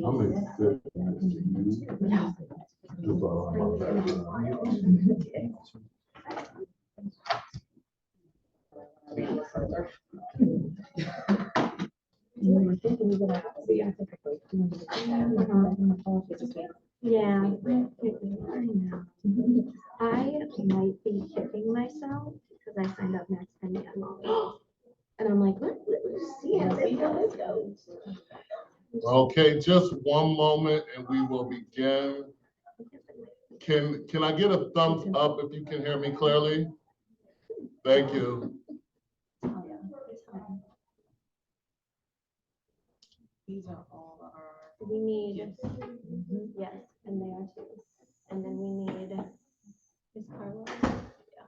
I'm excited next to you. Just all about that. Yeah, I might be kicking myself because I signed up next Penny and Molly. And I'm like, let's see how this goes. Okay, just one moment and we will begin. Can I get a thumbs up if you can hear me clearly? Thank you. These are all our. We need, yes, and they are too. And then we need, is Carla? Yeah.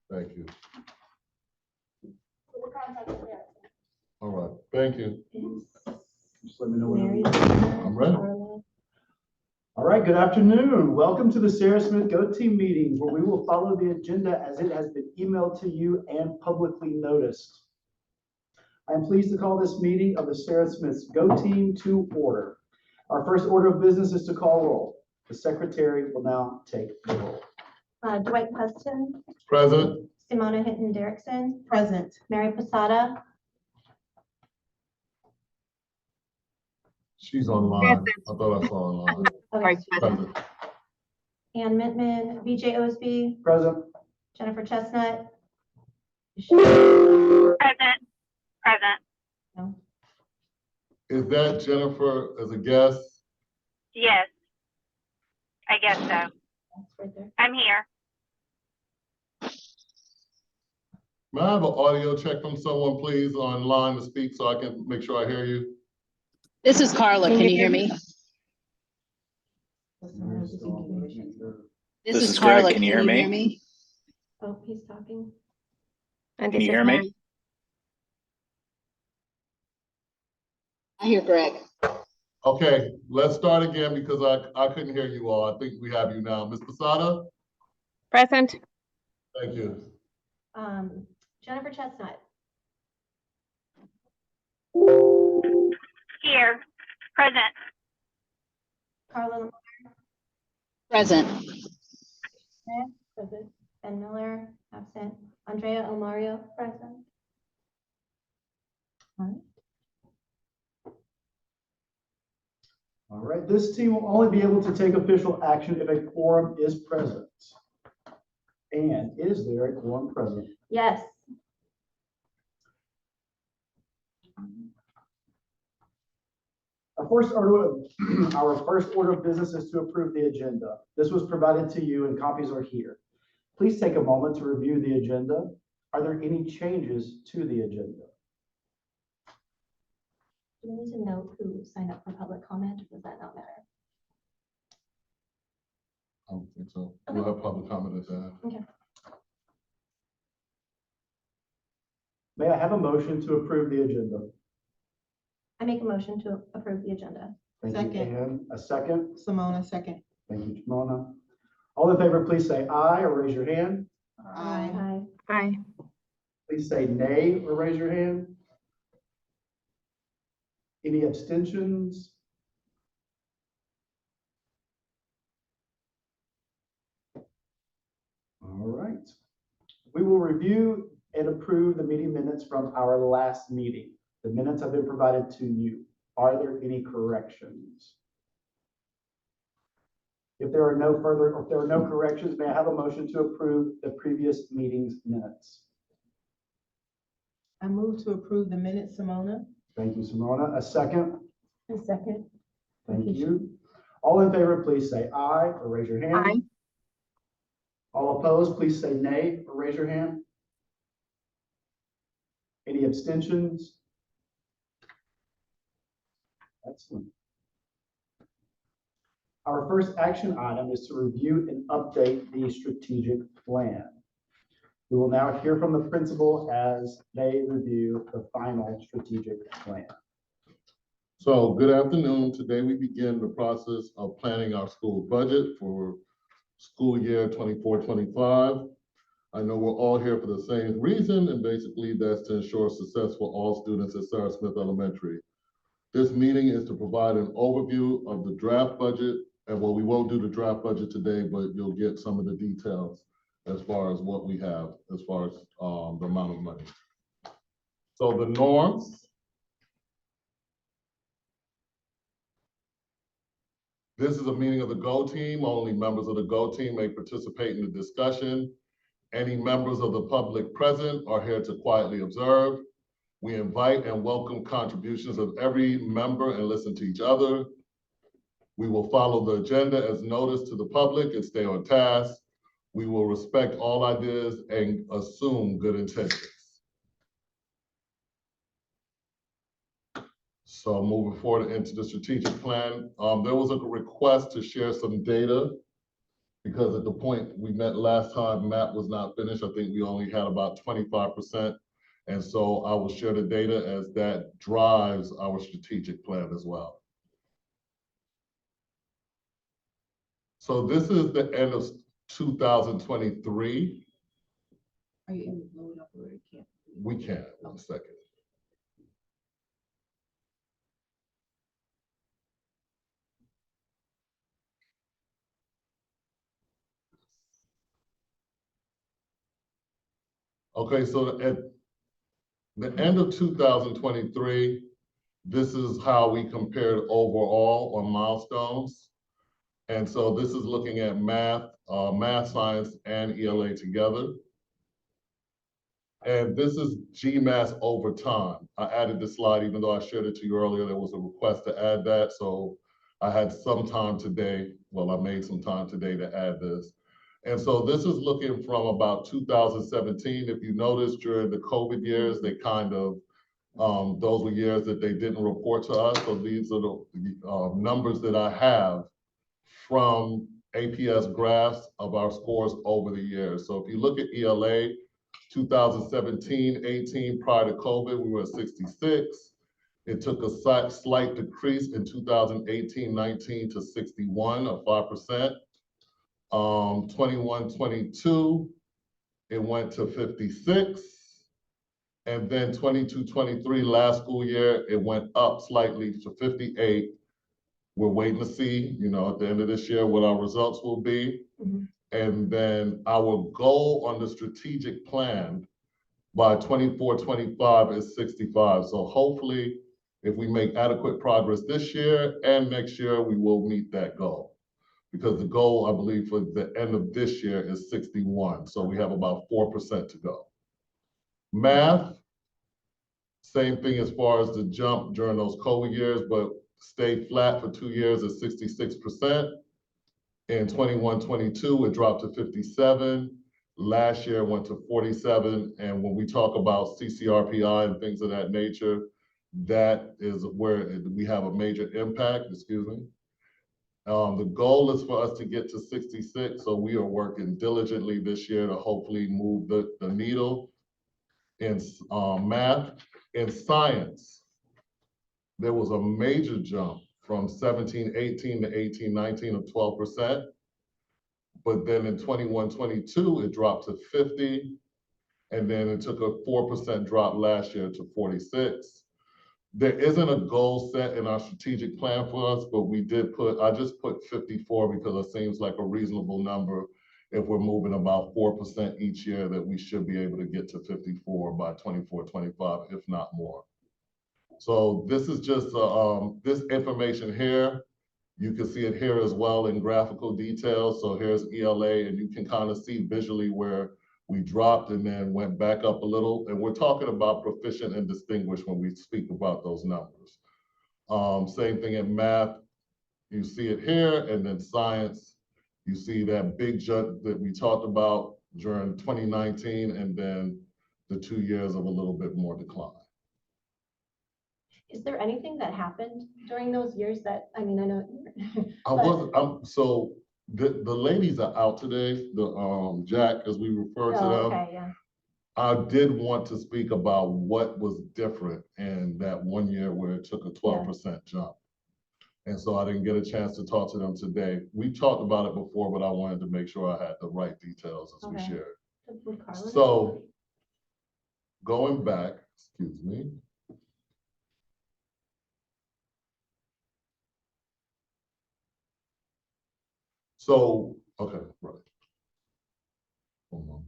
Thank you. All right, thank you. Just let me know when Mary, I'm ready. Carla. All right, good afternoon. Welcome to the SRS GO Team meeting, where we will follow the agenda as it has been emailed to you and publicly noticed. I am pleased to call this meeting of the SRS GO Team to order. Our first order of business is to call roll. The secretary will now take the roll. Dwight Hudson, Present. Simona Hinton Derrickson, Present. Mary Posada, She's online. I thought I saw online. okay, Present. Ann Mittman, VJ Osby, Present. Jennifer Chestnut. Present. Present. No. Is that Jennifer as a guest? Yes. I guess so. That's right there. I'm here. May I have an audio check from someone, please, online to speak so I can make sure I hear you? This is Carla. Can you hear me? This is Greg. Carla. Can you hear me? Oh, he's talking. And Can this you is hear me? Mary. I hear Greg. Okay, let's start again because I couldn't hear you all. I think we have you now. Ms. Posada? Present. Thank you. Jennifer Chestnut, Here. Present. Carla Present. Smith, present. Ben Miller, absent. Andrea Omario, present. All right, this team will only be able to take official action if a quorum is present. And is there a quorum present? Yes. Our first order of business is to approve the agenda. This was provided to you and copies are here. Please take a moment to review the agenda. Are there any changes to the agenda? Do we need to note who signed up for public comment, or does that not matter? I don't think so. We'll have public comment at that. Okay. May I have a motion to approve the agenda? I make a motion to approve the agenda. Thank you, Second. Ann. A second. Simona, second. Thank you, Jamona. All in favor, please say aye or raise your hand. Aye. Aye. Aye. Please say nay or raise your hand. Any abstentions? All right. We will review and approve the meeting minutes from our last meeting. The minutes have been provided to you. Are there any corrections? If there are no corrections, may I have a motion to approve the previous meeting's minutes? I move to approve the minutes, Simona. Thank you, Simona. A second. A second. Thank you. All in favor, please say aye or raise your hand. Aye. All opposed, please say nay or raise your hand. Any abstentions? Excellent. Our first action item is to review and update the strategic plan. We will now hear from the principal as they review the final strategic plan. So good afternoon. Today we begin the process of planning our school budget for school year 24-25. I know we're all here for the same reason, and basically that's to ensure success for all students at Sarah Smith Elementary. This meeting is to provide an overview of the draft budget, and well, we won't do the draft budget today, but you'll get some of the details as far as what we have, as far as the amount of money. So the norms. This is a meeting of the GO Team. Only members of the GO Team may participate in the discussion. Any members of the public present are here to quietly observe. We invite and welcome contributions of every member and listen to each other. We will follow the agenda as noticed to the public and stay on task. We will respect all ideas and assume good intentions. So moving forward into the strategic plan, there was a request to share some data because at the point we met last time, Matt was not finished. I think we only had about 25%. And so I will share the data as that drives our strategic plan as well. So this is the end of 2023. Are you able to blow it up or it can't? We can, 1 second. Okay, so at the end of 2023, this is how we compared overall on milestones. And so this is looking at math, science, and ELA together. And this is GMAS over time. I added this slide, even though I shared it to you earlier, there was a request to add that. So I had some time today, well, I made some time today to add this. And so this is looking from about 2017. If you notice during the COVID years, they kind of, those were years that they didn't report to us. So these are the numbers that I have from APS graphs of our scores over the years. So if you look at ELA, 2017-18, prior to COVID, we were at 66. It took a slight decrease in 2018-19 to 61, or 5%. 21-22, it went to 56. And then 22-23, last school year, it went up slightly to 58. We're waiting to see, you know, at the end of this year what our results will be. Mhm. And then our goal on the strategic plan by 24-25 is 65. So hopefully, if we make adequate progress this year and next year, we will meet that goal. Because the goal, I believe, for the end of this year is 61. So we have about 4% to go. Math, same thing as far as the jump during those COVID years, but stayed flat for 2 years at 66%. In 21-22, it dropped to 57. Last year, it went to 47. And when we talk about CCRPI and things of that nature, that is where we have a major impact, excuse me. The goal is for us to get to 66, so we are working diligently this year to hopefully move the needle. In math, in science, there was a major jump from 17-18 to 18-19 of 12%. But then in 21-22, it dropped to 50. And then it took a 4% drop last year to 46. There isn't a goal set in our strategic plan for us, but I just put 54 because it seems like a reasonable number if we're moving about 4% each year that we should be able to get to 54 by 24-25, if not more. So this is just this information here. You can see it here as well in graphical detail. So here's ELA, and you can kind of see visually where we dropped and then went back up a little. And we're talking about proficient and distinguished when we speak about those numbers. Same thing in math. You see it here, and then science. You see that big jump that we talked about during 2019, and then the 2 years of a little bit more decline. Is there anything that happened during those years that, I mean, I know. So the ladies are out today, the Jack, as we refer to them. Okay, yeah. I did want to speak about what was different in that 1 year where it took a 12% jump. And so I didn't get a chance to talk to them today. We talked about it before, but I wanted to make sure I had the right details as we Okay. shared. Would Carla know? So going back, excuse me. So, okay, right. Hold on.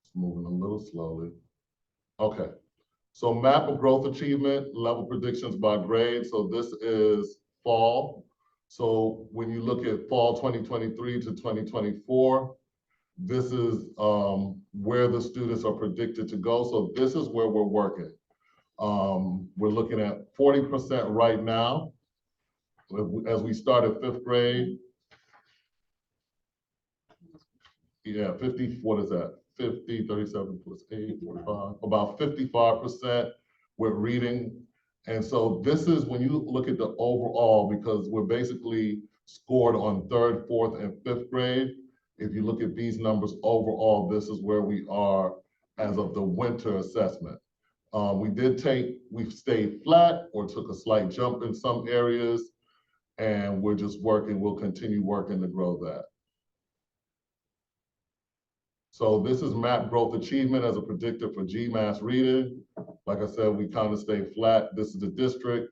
It's moving a little slowly. Okay. So map of growth achievement, level predictions by grade. So this is fall. So when you look at fall 2023 to 2024, this is where the students are predicted to go. So this is where we're working. We're looking at 40% right now. As we start at 5th grade, yeah, 50, what is that? 50, 37 plus 8, 45, about 55% with reading. And so this is when you look at the overall, because we're basically scored on 3rd, 4th, and 5th grade. If you look at these numbers overall, this is where we are as of the winter assessment. We've stayed flat or took a slight jump in some areas, and we're just working, we'll continue working to grow that. So this is map growth achievement as a predictor for GMAS reading. Like I said, we kind of stay flat. This is the district,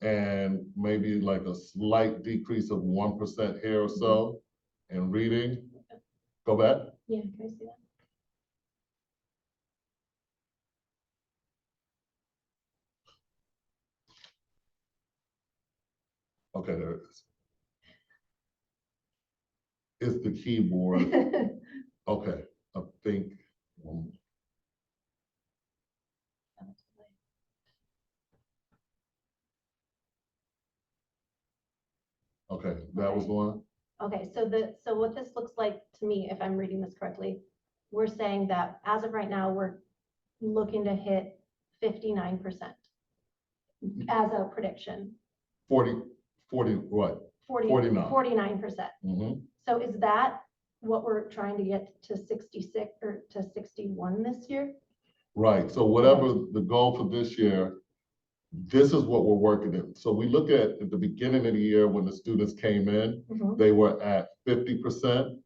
and maybe like a slight decrease of 1% here or so in reading. Go back. Yeah, can I see that? Okay, there it is. It's the keyboard. Okay, I think. Okay, that was one. Okay, so what this looks like to me, if I'm reading this correctly, we're saying that as of right now, we're looking to hit 59% as a prediction. 40, what? 49. 49%. Mhm. So is that what we're trying to get to 66 or to 61 this year? Right, so whatever the goal for this year, this is what we're working in. So we look at the beginning of the year when the students came in, they were at 50%.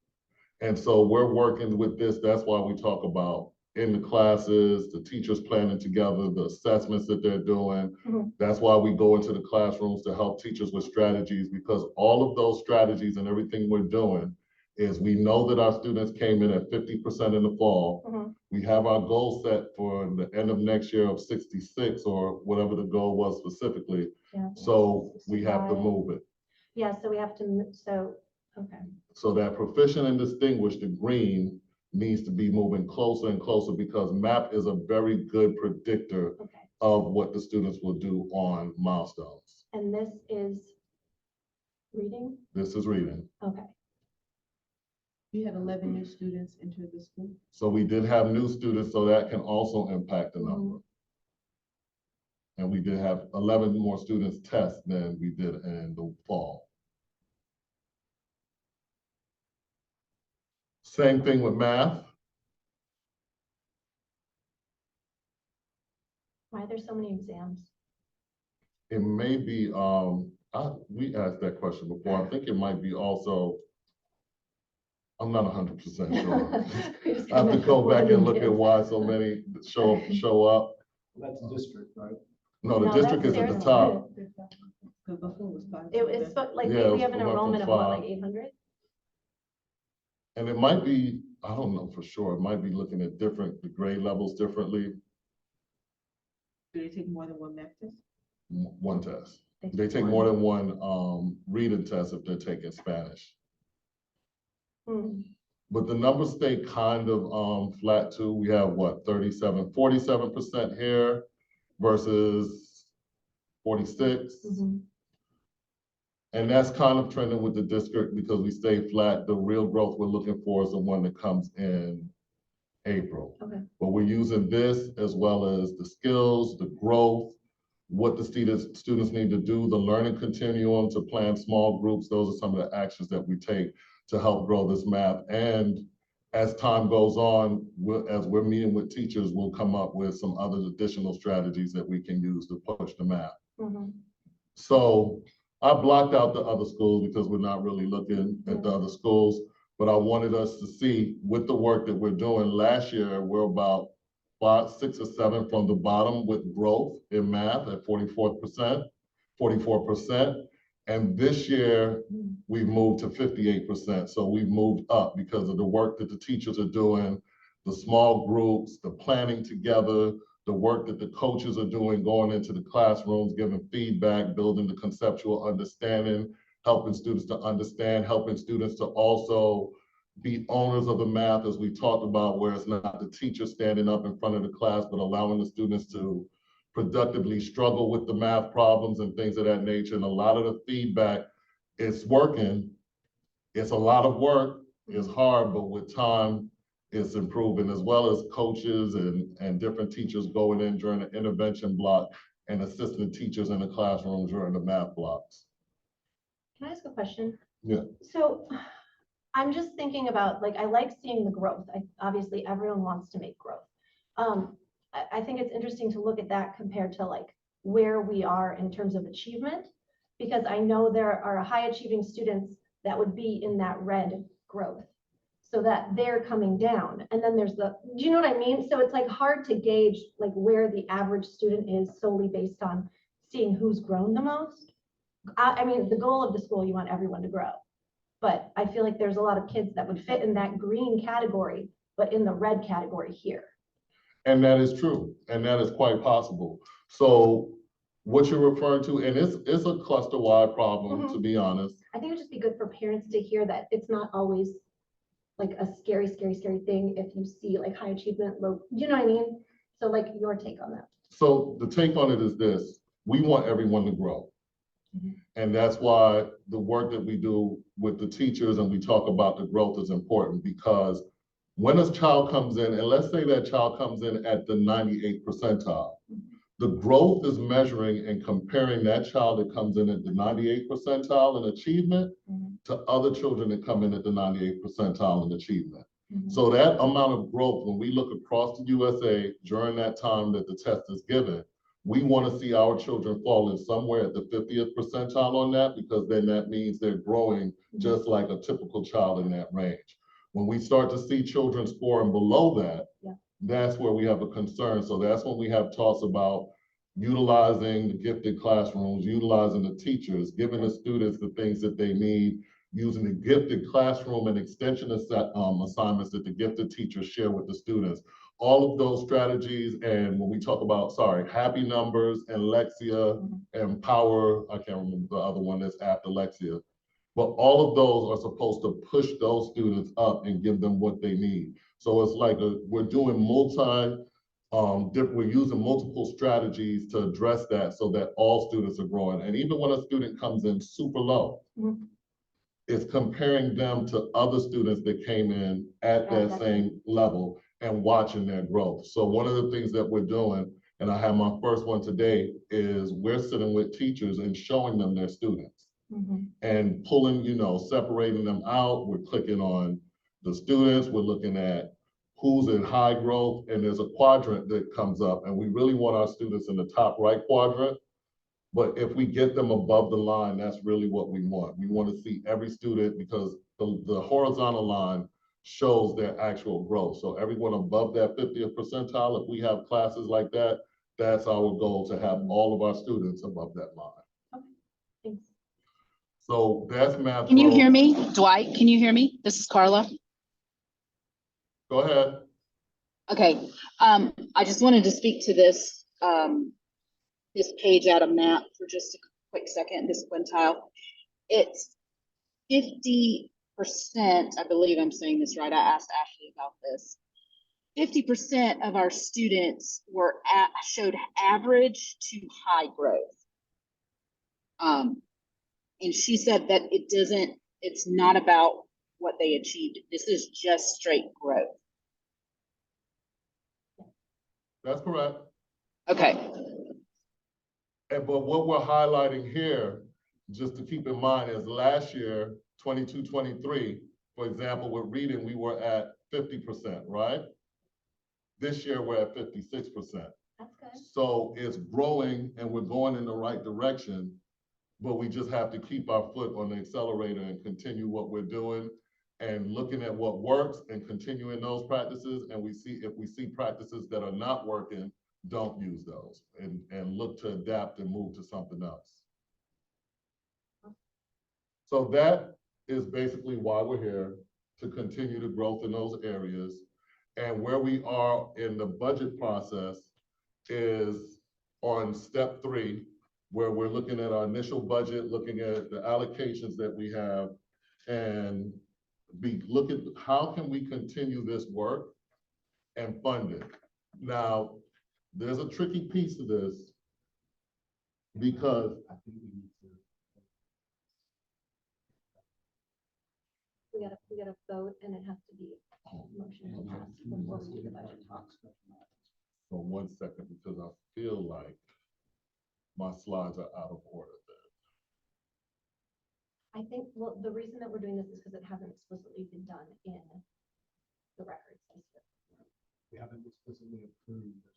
And so we're working with this. That's why we talk about in the classes, the teachers planning together, the assessments that they're doing. That's why we go into the classrooms to help teachers with strategies, because all of those strategies and everything we're doing is we know that our students came in at 50% in the fall. We have our goal set for the end of next year of 66 or whatever the goal was specifically. Yeah. So we have to move it. Yeah, so we have to, so, okay. So that proficient and distinguished, the green, needs to be moving closer and closer, because MAP is a very good predictor of what the students will do on milestones. And this is reading? This is reading. Okay. You had 11 new students enter the school. So we did have new students, so that can also impact the number. And we did have 11 more students test than we did in the fall. Same thing with math. Why are there so many exams? It may be, we asked that question before. I think it might be also, I'm not 100% sure. I have to go back and look at why so many show up. That's a district, right? No, the No, district is that's at the Sarasota. top. Because before it was 5. It's like, Yeah, we have an it went from enrollment of what, like 5. 800? And it might be, I don't know for sure, it might be looking at the grade levels differently. Do they take more than one math test? One test. They take more than one reading test if they're taking Spanish. But the numbers stay kind of flat too. We have what, 47% here versus 46. And that's kind of trending with the district because we stay flat. The real growth we're looking for is the one that comes in April. But we're using this as well as the skills, the growth, what the students need to do, the learning continuum to plan small groups. Those are some of the actions that we take to help grow this math and as time goes on, as we're meeting with teachers, we'll come up with some other additional strategies that we can use to push the math. Mhm. So I blocked out the other schools because we're not really looking at the other schools, but I wanted us to see with the work that we're doing. Last year, we're about 5, 6, or 7 from the bottom with growth in math at 44%. And this year, we've moved to 58%. So we've moved up because of the work that the teachers are doing, the small groups, the planning together, the work that the coaches are doing, going into the classrooms, giving feedback, building the conceptual understanding, helping students to understand, helping students to also be owners of the math, as we talked about, where it's not the teacher standing up in front of the class, but allowing the students to productively struggle with the math problems and things of that nature. And a lot of the feedback, it's working. It's a lot of work. It's hard, but with time, it's improving, as well as coaches and different teachers going in during the intervention block and assistant teachers in the classroom during the math blocks. Can I ask a question? Yeah. So I'm just thinking about, like, I like seeing the growth. Obviously, everyone wants to make growth. I think it's interesting to look at that compared to like where we are in terms of achievement, because I know there are high achieving students that would be in that red growth, so that they're coming down. And then there's do you know what I mean? So it's like hard to gauge like where the average student is solely based on seeing who's grown the most. I mean, the goal of the school, you want everyone to grow, but I feel like there's a lot of kids that would fit in that green category, but in the red category here. And that is true, and that is quite possible. So what you're referring to, and it's a cluster-wide problem, to be honest. I think it would just be good for parents to hear that it's not always like a scary thing if you see like high achievement, low, you know what I mean? So like your take on that. So the take on it is this: we want everyone to grow. And that's why the work that we do with the teachers and we talk about the growth is important, because when a child comes in, and let's say that child comes in at the 98th percentile, the growth is measuring and comparing that child that comes in at the 98th percentile in achievement to other children that come in at the 98th percentile in achievement. So that amount of growth, when we look across the USA during that time that the test is given, we want to see our children falling somewhere at the 50th percentile on that, because then that means they're growing just like a typical child in that range. When we start to see children scoring below that, that's where we have a concern. So that's when we have talks about utilizing the gifted classrooms, utilizing the teachers, giving the students the things that they need, using the gifted classroom and extension assignments that the gifted teachers share with the students. All of those strategies, and when we talk about, Happy Numbers and Lexia and Power, I can't remember the other one that's after Lexia, but all of those are supposed to push those students up and give them what they need. So it's like we're doing we're using multiple strategies to address that so that all students are growing. And even when a student comes in super low, it's comparing them to other students that came in at that same level and watching their growth. So one of the things that we're doing, and I have my first one today, is we're sitting with teachers and showing them their students and pulling, separating them out. We're clicking on the students. We're looking at who's in high growth, and there's a quadrant that comes up, and we really want our students in the top right quadrant. But if we get them above the line, that's really what we want. We want to see every student, because the horizontal line shows their actual growth. So everyone above that 50th percentile, if we have classes like that, that's our goal, to have all of our students above that line. Okay, thanks. So that's math. Can you hear me? Dwight, can you hear me? This is Carla. Go ahead. Okay, I just wanted to speak to this, this page out of map for just a quick second, this quintile. It's 50%, I believe I'm saying this right. I asked Ashley about this. 50% of our students showed average to high growth. And she said that it's not about what they achieved. This is just straight growth. That's correct. Okay. But what we're highlighting here, just to keep in mind, is last year, 22-23, for example, with reading, we were at 50%, right? This year, we're at 56%. That's good. So it's growing and we're going in the right direction, but we just have to keep our foot on the accelerator and continue what we're doing and looking at what works and continuing those practices. And if we see practices that are not working, don't use those and look to adapt and move to something else. So that is basically why we're here, to continue the growth in those areas. And where we are in the budget process is on step 3, where we're looking at our initial budget, looking at the allocations that we have, and look at how can we continue this work and fund it. Now, there's a tricky piece to this because I think we need to. We gotta vote, and it has to be a motion to pass before we do the budget talk. So 1 second, because I feel like my slides are out of order there. I think, well, the reason that we're doing this is because it hasn't explicitly been done in the records. We haven't explicitly approved this.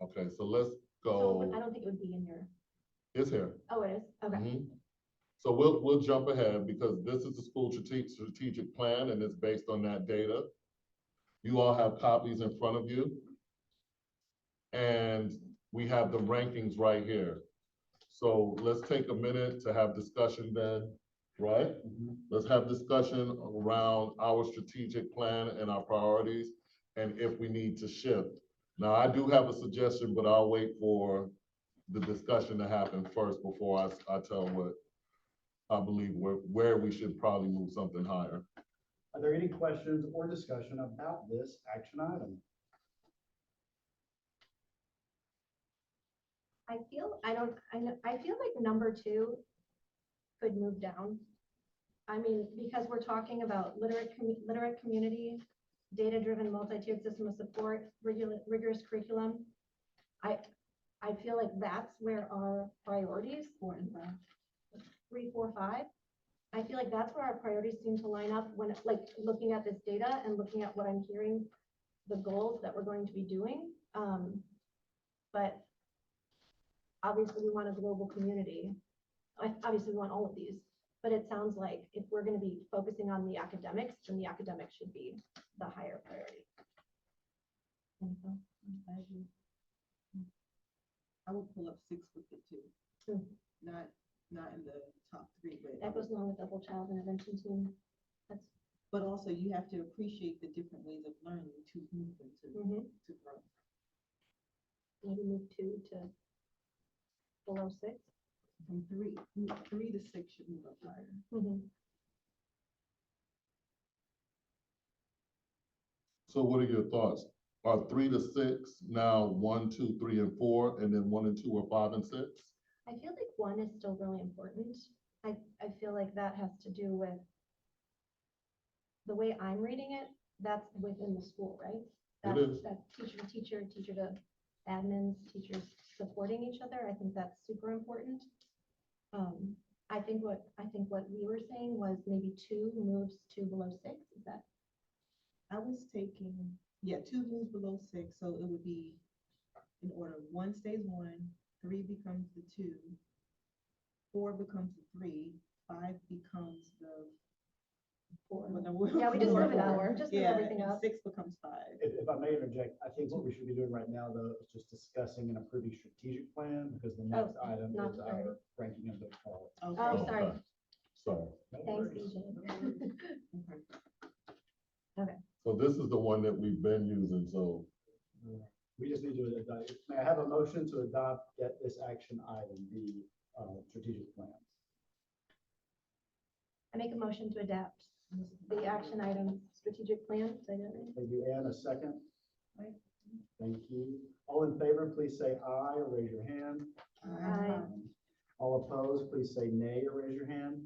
Okay, so let's So go. I don't think it would be in your, It's here. oh, it is, okay. Mhm. So we'll jump ahead because this is the school strategic plan and it's based on that data. You all have copies in front of you. And we have the rankings right here. So let's take a minute to have discussion then, right? Let's have discussion around our strategic plan and our priorities and if we need to shift. Now, I do have a suggestion, but I'll wait for the discussion to happen first before I tell what I believe where we should probably move something higher. Are there any questions or discussion about this action item? I feel like number 2 could move down. I mean, because we're talking about literate community, data-driven multi-tiered system of support, rigorous curriculum. I feel like that's where our priorities, 4 and 5, 3, 4, 5. I feel like that's where our priorities seem to line up when, like, looking at this data and looking at what I'm hearing, the goals that we're going to be doing. But obviously we want a global community. Obviously we want all of these, but it sounds like if we're going to be focusing on the academics, then the academics should be the higher priority. I would pull up 6 with it too. Not in the top 3, but That goes along with double child intervention team. but also you have to appreciate the different ways of learning to move them to grow. Maybe move 2 to below 6. From 3 to 6 should move up higher. So what are your thoughts? Are 3 to 6 now 1, 2, 3, and 4, and then 1 and 2 are 5 and 6? I feel like 1 is still really important. I feel like that has to do with the way I'm reading it. That's within the school, right? That's teacher to teacher, teacher to admins, teachers supporting each other. I think that's super important. I think what we were saying was maybe 2 moves to below 6. Is that? I was taking, 2 moves below 6, so it would be in order. 1 stays 1, 3 becomes the 2, 4 becomes the 3, 5 becomes the 4. Yeah, we just move it up. Just move everything and up. 6 becomes 5. If I may interject, I think what we should be doing right now, though, is just discussing and approving strategic plan, because the next item not is priority. our ranking of the call. Okay. Oh, sorry. Okay. Sorry. Thanks, EJ. So this is the one that we've been using, so We just need to adopt. May I have a motion to adopt this action item, the strategic plan? I make a motion to adapt the action item strategic plan. Did I do that right? Thank you, Ann. A second? Aye. Thank you. All in favor, please say aye or raise your hand. Aye. All opposed, please say nay or raise your hand.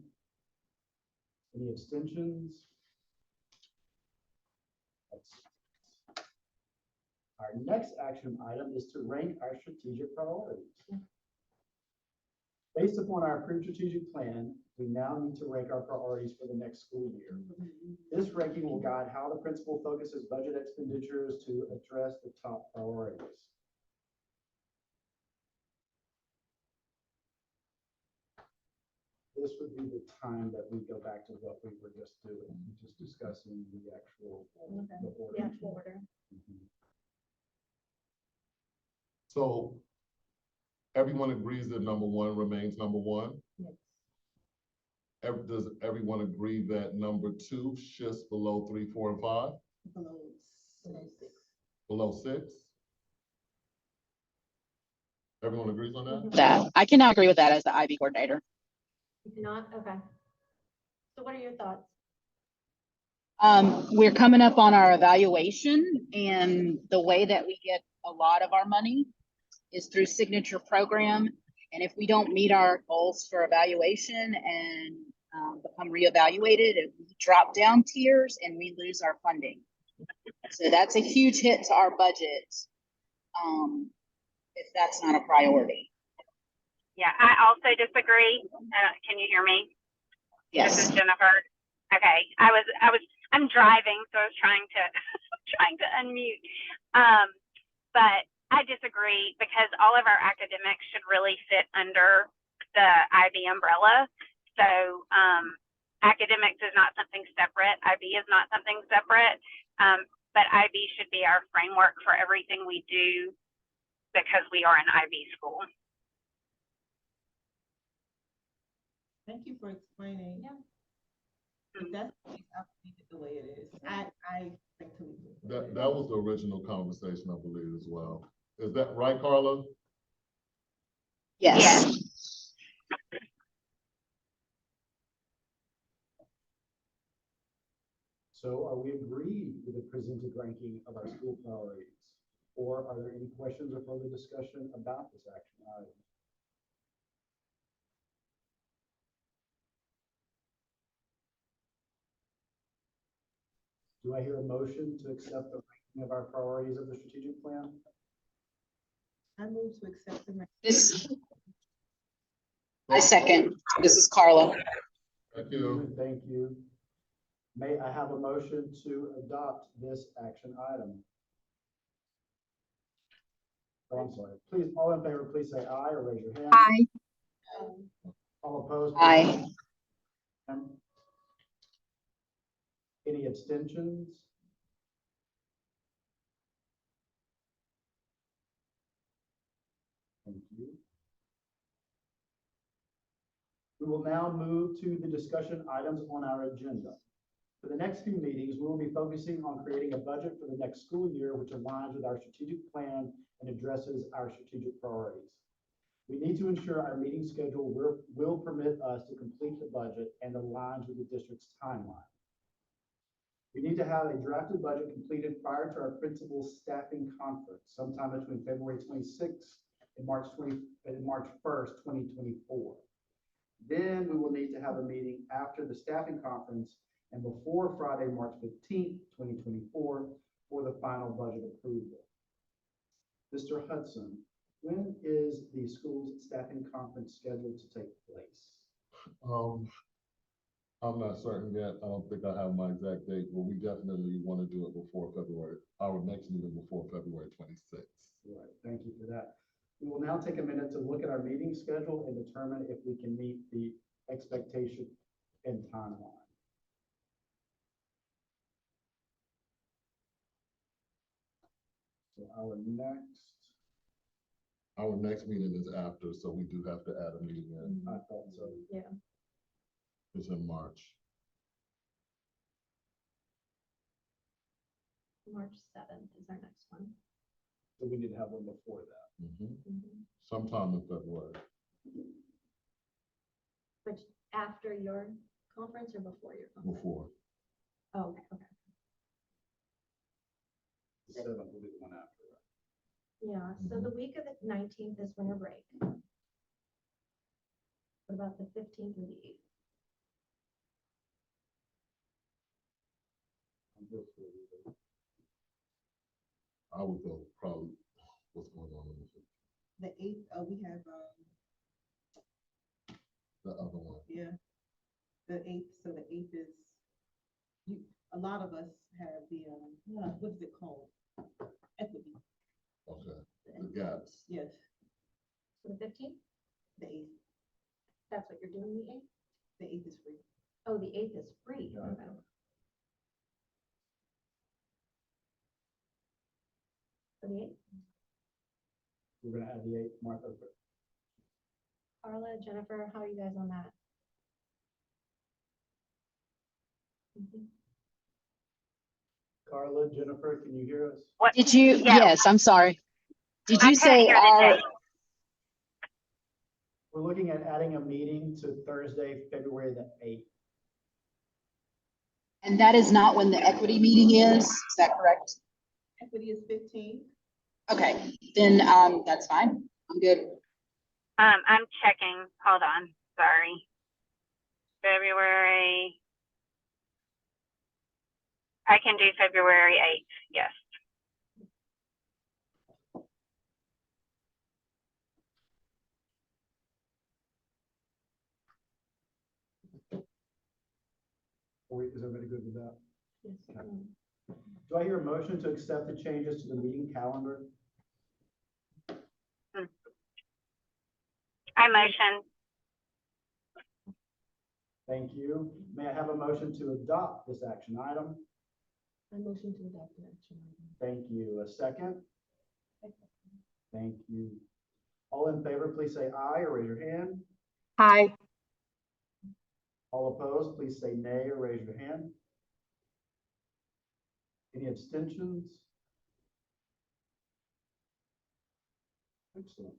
Any abstentions? Our next action item is to rank our strategic priorities. Based upon our approved strategic plan, we now need to rank our priorities for the next school year. This ranking will guide how the principal focuses budget expenditures to address the top priorities. This would be the time that we go back to what we were just doing, just discussing the actual the order. The actual order. Mhm. So everyone agrees that number one remains number one? Yes. Does everyone agree that number two shifts below 3, 4, and 5? Below six. Below 6? Everyone agrees on that? That, I cannot agree with that as the IB coordinator. You cannot, okay. So what are your thoughts? We're coming up on our evaluation, and the way that we get a lot of our money is through signature program. And if we don't meet our goals for evaluation and become reevaluated, we drop down tiers and we lose our funding. So that's a huge hit to our budget if that's not a priority. Yeah, I also disagree. Can you hear me? This is Yes. Jennifer. Okay, I'm driving, so I was trying to, trying to unmute. But I disagree because all of our academics should really fit under the IB umbrella. So, academics is not something separate. IB is not something separate. But IB should be our framework for everything we do because we are an IB school. Thank you for explaining. Yeah. If that's the case, I'll leave it the way it is. I think to leave it the way it That was the original conversation, I believe, as well. Is that right, Carla? Yes. So are we agreed with the presented ranking of our school priorities? Or are there any questions or further discussion about this action item? Do I hear a motion to accept the ranking of our priorities of the strategic plan? I move to accept the. This, I second. This is Carla. Thank you. Thank you. May I have a motion to adopt this action item? Oh, I'm sorry. Please, all in favor, please say aye or raise your hand. Aye. All opposed? Aye. Any abstentions? Thank you. We will now move to the discussion items on our agenda. For the next few meetings, we will be focusing on creating a budget for the next school year, which aligns with our strategic plan and addresses our strategic priorities. We need to ensure our meeting schedule will permit us to complete the budget and aligns with the district's timeline. We need to have a drafted budget completed prior to our principal staffing conference sometime between February 26th and March 1st, 2024. Then we will need to have a meeting after the staffing conference and before Friday, March 15th, 2024 for the final budget approval. Mr. Hudson, when is the school's staffing conference scheduled to take place? I'm not certain yet. I don't think I have my exact date, but we definitely want to do it before February, our next meeting before February 26th. Right, thank you for that. We will now take a minute to look at our meeting schedule and determine if we can meet the expectation and timeline. So Our next meeting is after, so we do have to add a meeting in. I thought so. Yeah. It's in March. March 7th is our next one. So we need to have one before that. Sometime in February. Which, after your conference or before your conference? Before. Oh, okay, okay. The 7th will be the one after that. Yeah, so the week of the 19th is winter break. What about the 15th or the 8th? I would go probably, what's going on in the The 8th, we have, the other one. Yeah. The 8th, so the 8th is, a lot of us have the, what is it called? Equity, Okay, the gaps. yes, So the 15th, the 8th, that's what you're doing, the 8th? the 8th is free. Oh, the 8th is free. Yeah. Okay. So the 8th, We're gonna add the 8th, Martha. Carla, Jennifer, how are you guys on that? Mhm. Carla, Jennifer, can you hear us? What? Did you, Yeah. yes, I'm sorry. Did I you couldn't say hear the our, date. We're looking at adding a meeting to Thursday, February the 8th. and that is not when the equity meeting is that correct? Equity is 15. Okay, then, that's fine. I'm good. I'm checking. Hold on. Sorry. February. I can do February 8th. Yes. Is everybody good with that? Yes. Do I hear a motion to accept the changes to the meeting calendar? I motion. Thank you. May I have a motion to adopt this action item? I motion to adopt an action item. Thank you. A second? Thank you. All in favor, please say aye or raise your hand. Hi. All opposed, please say nay or raise your hand. Any abstentions? Excellent.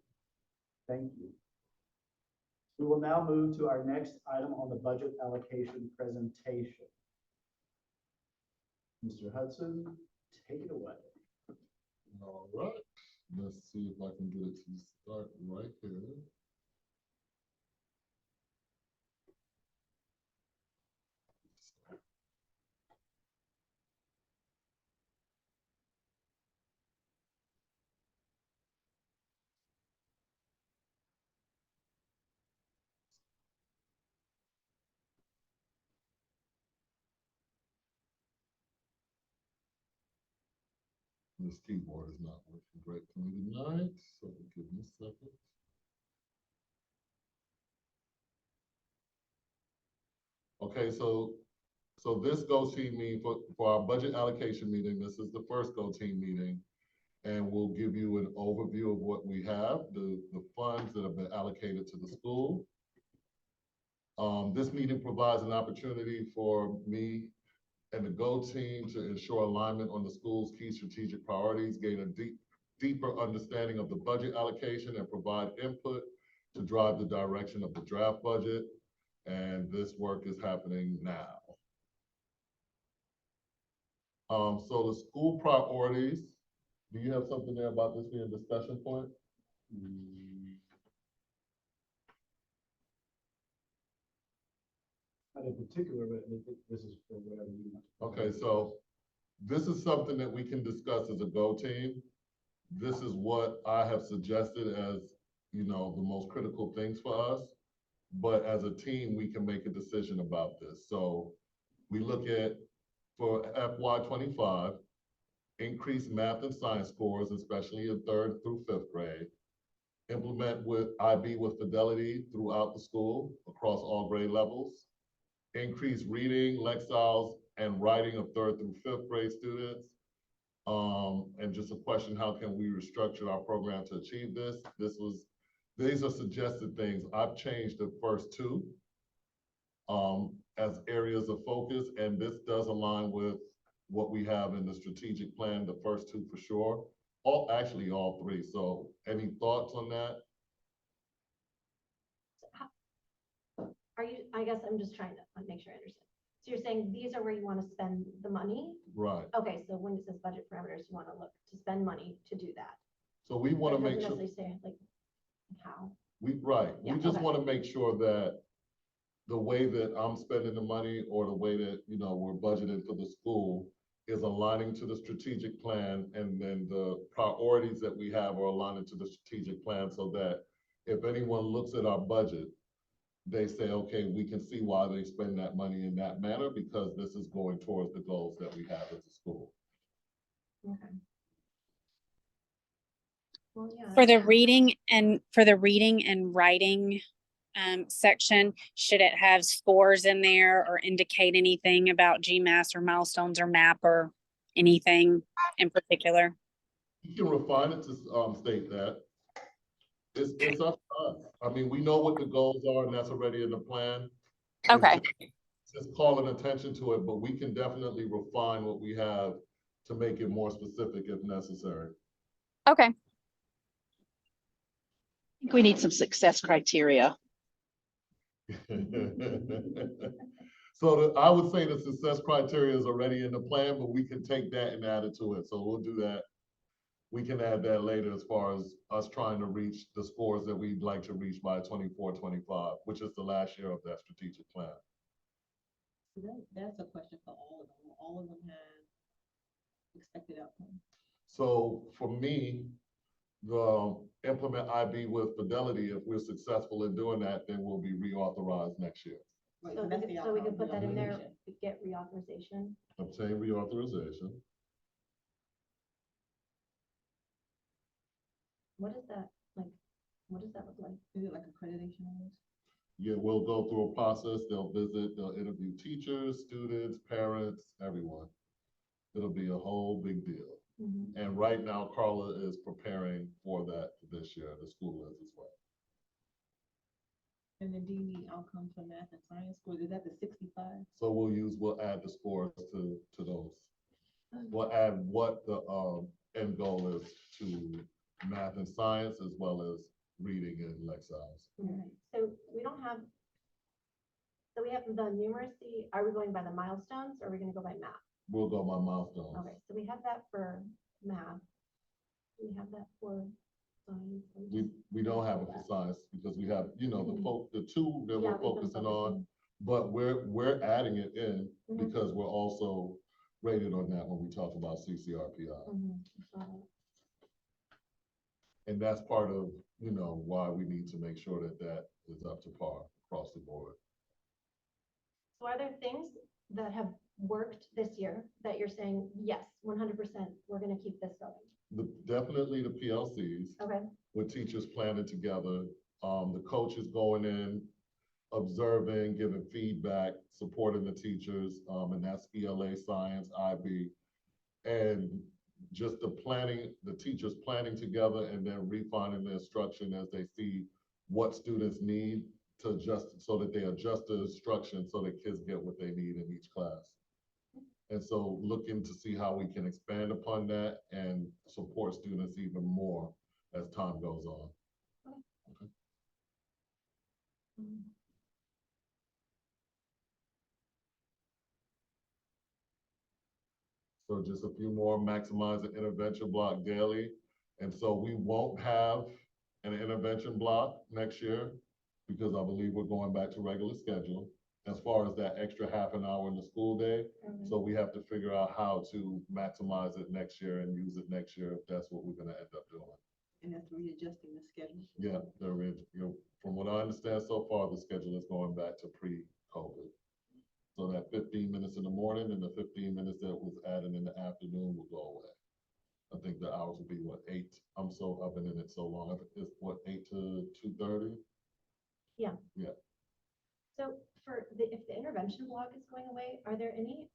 Thank you. We will now move to our next item on the budget allocation presentation. Mr. Hudson, take it away. All right, let's see if I can get it to start right here. This keyboard is not working great for me tonight, so give me a second. Okay, so this GO Team meeting for our budget allocation meeting, this is the first GO Team meeting. And we'll give you an overview of what we have, the funds that have been allocated to the school. This meeting provides an opportunity for me and the GO Team to ensure alignment on the school's key strategic priorities, gain a deeper understanding of the budget allocation, and provide input to drive the direction of the draft budget. And this work is happening now. So the school priorities, do you have something there about this being a discussion point? Not in particular, but this is for whatever you want. Okay, so this is something that we can discuss as a GO Team. This is what I have suggested as, the most critical things for us. But as a team, we can make a decision about this. So we look at, for FY25, increase math and science scores, especially in 3rd through 5th grade. Implement with IB with fidelity throughout the school across all grade levels. Increase reading, lexile, and writing of 3rd through 5th grade students. And just a question, how can we restructure our program to achieve this? These are suggested things. I've changed the first two as areas of focus, and this does align with what we have in the strategic plan, the first two for sure. Actually all three. So any thoughts on that? I guess I'm just trying to make sure I understand. So you're saying these are where you want to spend the money? Right. Okay, so when it says budget parameters, you want to look to spend money to do that. So we want to But it make doesn't sure, necessarily say like how. we Yeah, just okay. want to make sure that the way that I'm spending the money or the way that, we're budgeting for the school is aligning to the strategic plan, and then the priorities that we have are aligning to the strategic plan, so that if anyone looks at our budget, they say, okay, we can see why they spend that money in that manner because this is going towards the goals that we have as a school. Okay. Well, yeah. For the reading and writing section, should it have scores in there or indicate anything about GMAS or milestones or MAP or anything in particular? You can refine it to state that. It's up to us. I mean, we know what the goals are and that's already in the plan. Okay. Just calling attention to it, but we can definitely refine what we have to make it more specific if necessary. Okay. I think we need some success criteria. So I would say the success criteria is already in the plan, but we can take that and add it to it. So we'll do that. We can add that later as far as us trying to reach the scores that we'd like to reach by 24-25, which is the last year of that strategic plan. So that's a question for all of them. Will all of them have expected outcome? So for me, the implement IB with fidelity, if we're successful in doing that, then we'll be reauthorized next year. Right, So that's we the could, so we outcome, could put that in there, reauthorization. get reauthorization. Obtain reauthorization. What is that, like, what does that look like? Is it like accreditation almost? Yeah, we'll go through a process. They'll visit, they'll interview teachers, students, parents, everyone. It'll be a whole big deal. Mhm. And right now, Carla is preparing for that this year. The school is as well. And then do you need outcomes for math and science scores? Is that the 65? So we'll add the scores to those. We'll add what the end goal is to math and science as well as reading and Lexile. Okay, so we don't have, so we have the numeracy, are we going by the milestones or are we gonna go by math? We'll go by milestones. Okay, so we have that for math. We have that for science. We don't have it for science because we have, you know, the two that Yeah, we're we've been focusing on, focusing. but we're adding it in Mhm. because we're also rated on that when we talk about CCRPI. Mhm. And that's part of, you know, why we need to make sure that that is up to par across the board. So are there things that have worked this year that you're saying, yes, 100%, we're gonna keep this going? Definitely the PLCs. Okay, With teachers planning together, the coaches going in, observing, giving feedback, supporting the teachers, and that's ELA, science, IB. And just the planning, the teachers planning together and then refining the instruction as they see what students need to adjust, so that they adjust the instruction so that kids get what they need in each class. And so looking to see how we can expand upon that and support students even more as time goes on. So just a few more, maximize the intervention block daily. And so we won't have an intervention block next year because I believe we're going back to regular schedule as far as that extra half an hour in the school day. So we have to figure out how to maximize it next year and use it next year if that's what we're gonna end up doing. And that's readjusting the schedule. Yeah, there is, you know, from what I understand so far, the schedule is going back to pre-COVID. So that 15 minutes in the morning and the 15 minutes that was added in the afternoon will go away. I think the hours will be what, 8? I've been in it so long. It's what, 8 to 2:30? Yeah. Yeah. So if the intervention block is going away, are there any,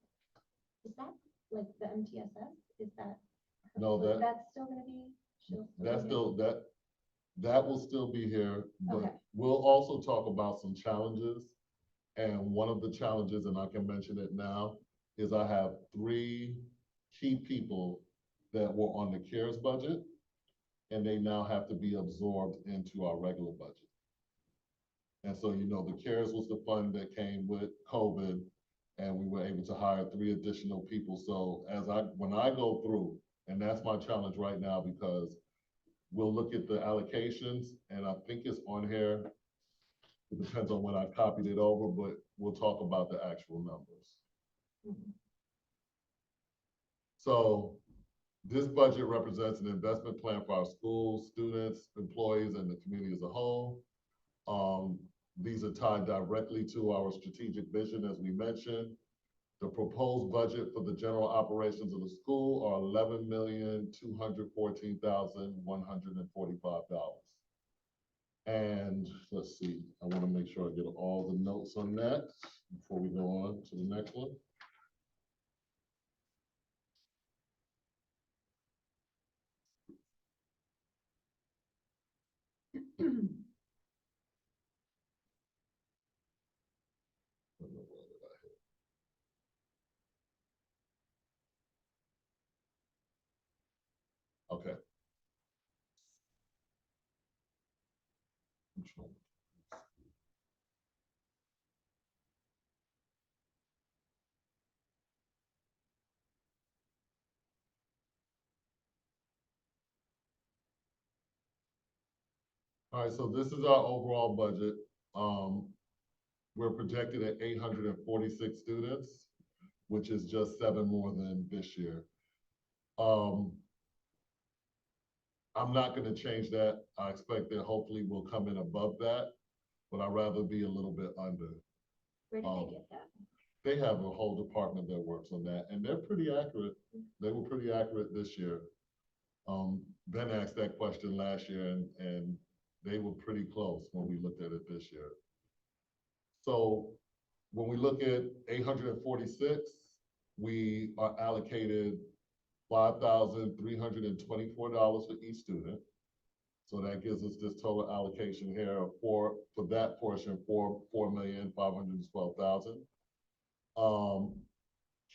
is that like the MTSS? Is that? No, That's still gonna be? That's still, that will still be here, Okay. but we'll also talk about some challenges. And one of the challenges, and I can mention it now, is I have 3 key people that were on the CARES budget, and they now have to be absorbed into our regular budget. And so, you know, the CARES was the fund that came with COVID, and we were able to hire 3 additional people. So when I go through, and that's my challenge right now, because we'll look at the allocations, and I think it's on here. It depends on when I copied it over, but we'll talk about the actual numbers. Mhm. So this budget represents an investment plan for our schools, students, employees, and the community as a whole. These are tied directly to our strategic vision, as we mentioned. The proposed budget for the general operations of the school are $11,214,145. And let's see, I want to make sure I get all the notes on that before we go on to the next one. Okay. All right, so this is our overall budget. We're projected at 846 students, which is just 7 more than this year. I'm not gonna change that. I expect that hopefully we'll come in above that, but I'd rather be a little bit under. Where did they get that? They have a whole department that works on that, and they're pretty accurate. They were pretty accurate this year. Ben asked that question last year, and they were pretty close when we looked at it this year. So when we look at 846, we are allocated $5,324 for each student. So that gives us this total allocation here for that portion, $4,512,000.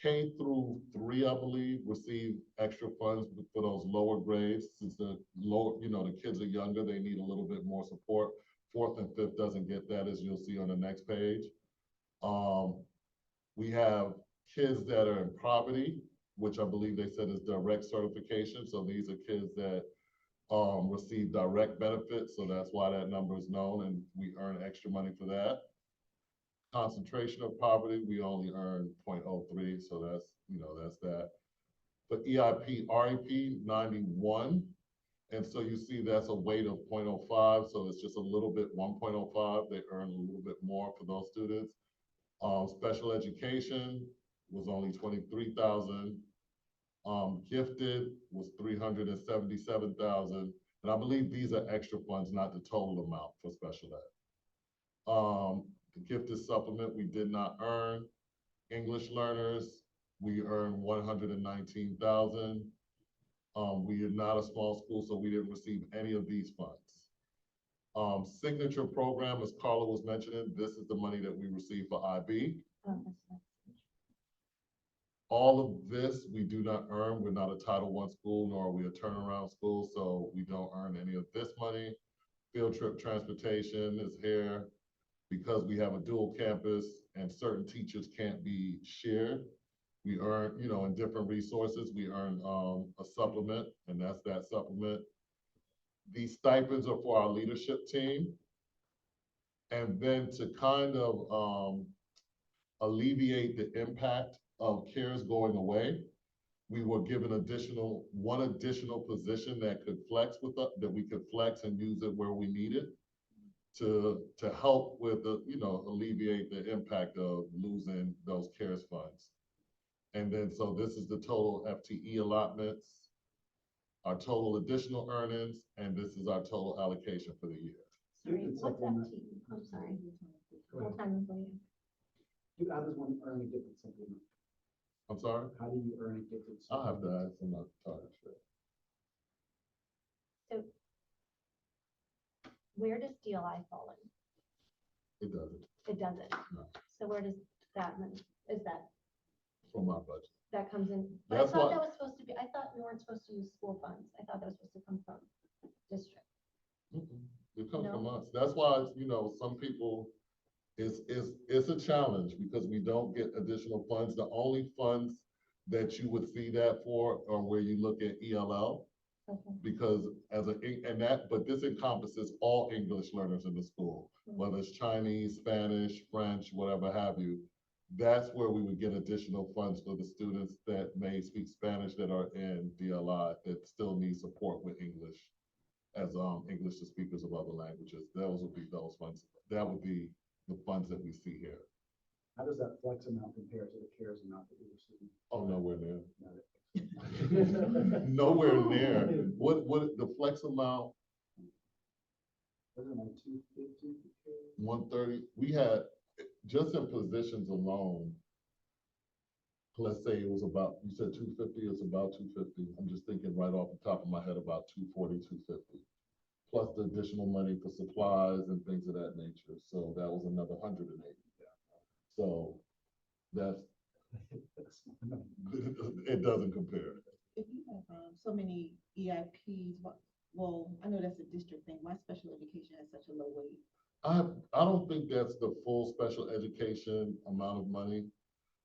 K through 3, I believe, receive extra funds for those lower grades. Since the lower, the kids are younger, they need a little bit more support. 4th and 5th doesn't get that, as you'll see on the next page. We have kids that are in poverty, which I believe they said is direct certification. So these are kids that receive direct benefits. So that's why that number is known, and we earn extra money for that. Concentration of poverty, we only earn 0.03, so that's that. For EIP, REP, 91, and so you see that's a weight of 0.05, so it's just a little bit, 1.05, they earn a little bit more for those students. Special education was only 23,000. Gifted was 377,000, and I believe these are extra funds, not the total amount for special ed. The gifted supplement, we did not earn. English learners, we earned 119,000. We are not a small school, so we didn't receive any of these funds. Signature program, as Carla was mentioning, this is the money that we receive for IB. Oh, that's nice. All of this, we do not earn. We're not a Title I school, nor are we a turnaround school, so we don't earn any of this money. Field trip transportation is here. Because we have a dual campus and certain teachers can't be shared, we earn, in different resources, we earn a supplement, and that's that supplement. These stipends are for our leadership team. And then to kind of alleviate the impact of CARES going away, we were given one additional position that could flex with us, that we could flex and use it where we need it. To help with alleviate the impact of losing those CARES funds. And then, so this is the total FTE allotments, our total additional earnings, and this is our total allocation for the year. Sorry, It's what's supplement. FT? I'm sorry. Go ahead. Full-time employee. How does one earn a gifted supplement? I'm sorry? How do you earn a gifted I'll have supplement? to ask them, I'm tired. So where does DLI fall in? It doesn't, It doesn't. No. So where does that money, is that, from our budget. that comes in? But I That's thought why- that was supposed to be, I thought you weren't supposed to use school funds. I thought that was supposed to come from district. It comes No. from us. That's why, some people, it's a challenge because we don't get additional funds. The only funds that you would see that for are where you look at ELL. Okay. Because but this encompasses all English learners in the school, whether it's Chinese, Spanish, French, whatever have you. That's where we would get additional funds for the students that may speak Spanish that are in DLI that still need support with English. as English to speakers of other languages. Those would be those funds. That would be the funds that we see here. How does that flex amount compare to the CARES amount that we received? Oh, nowhere near. Not Nowhere near. What the flex amount, Wasn't it like 250? 130, we had, just in positions alone, let's say it was about, you said 250, it's about 250. I'm just thinking right off the top of my head, about 240, 250. Plus the additional money for supplies and things of that nature. So that was another 180. So that's, it doesn't compare. If you have so many EIPs, well, I know that's a district thing. Why special education has such a low weight? I don't think that's the full special education amount of money,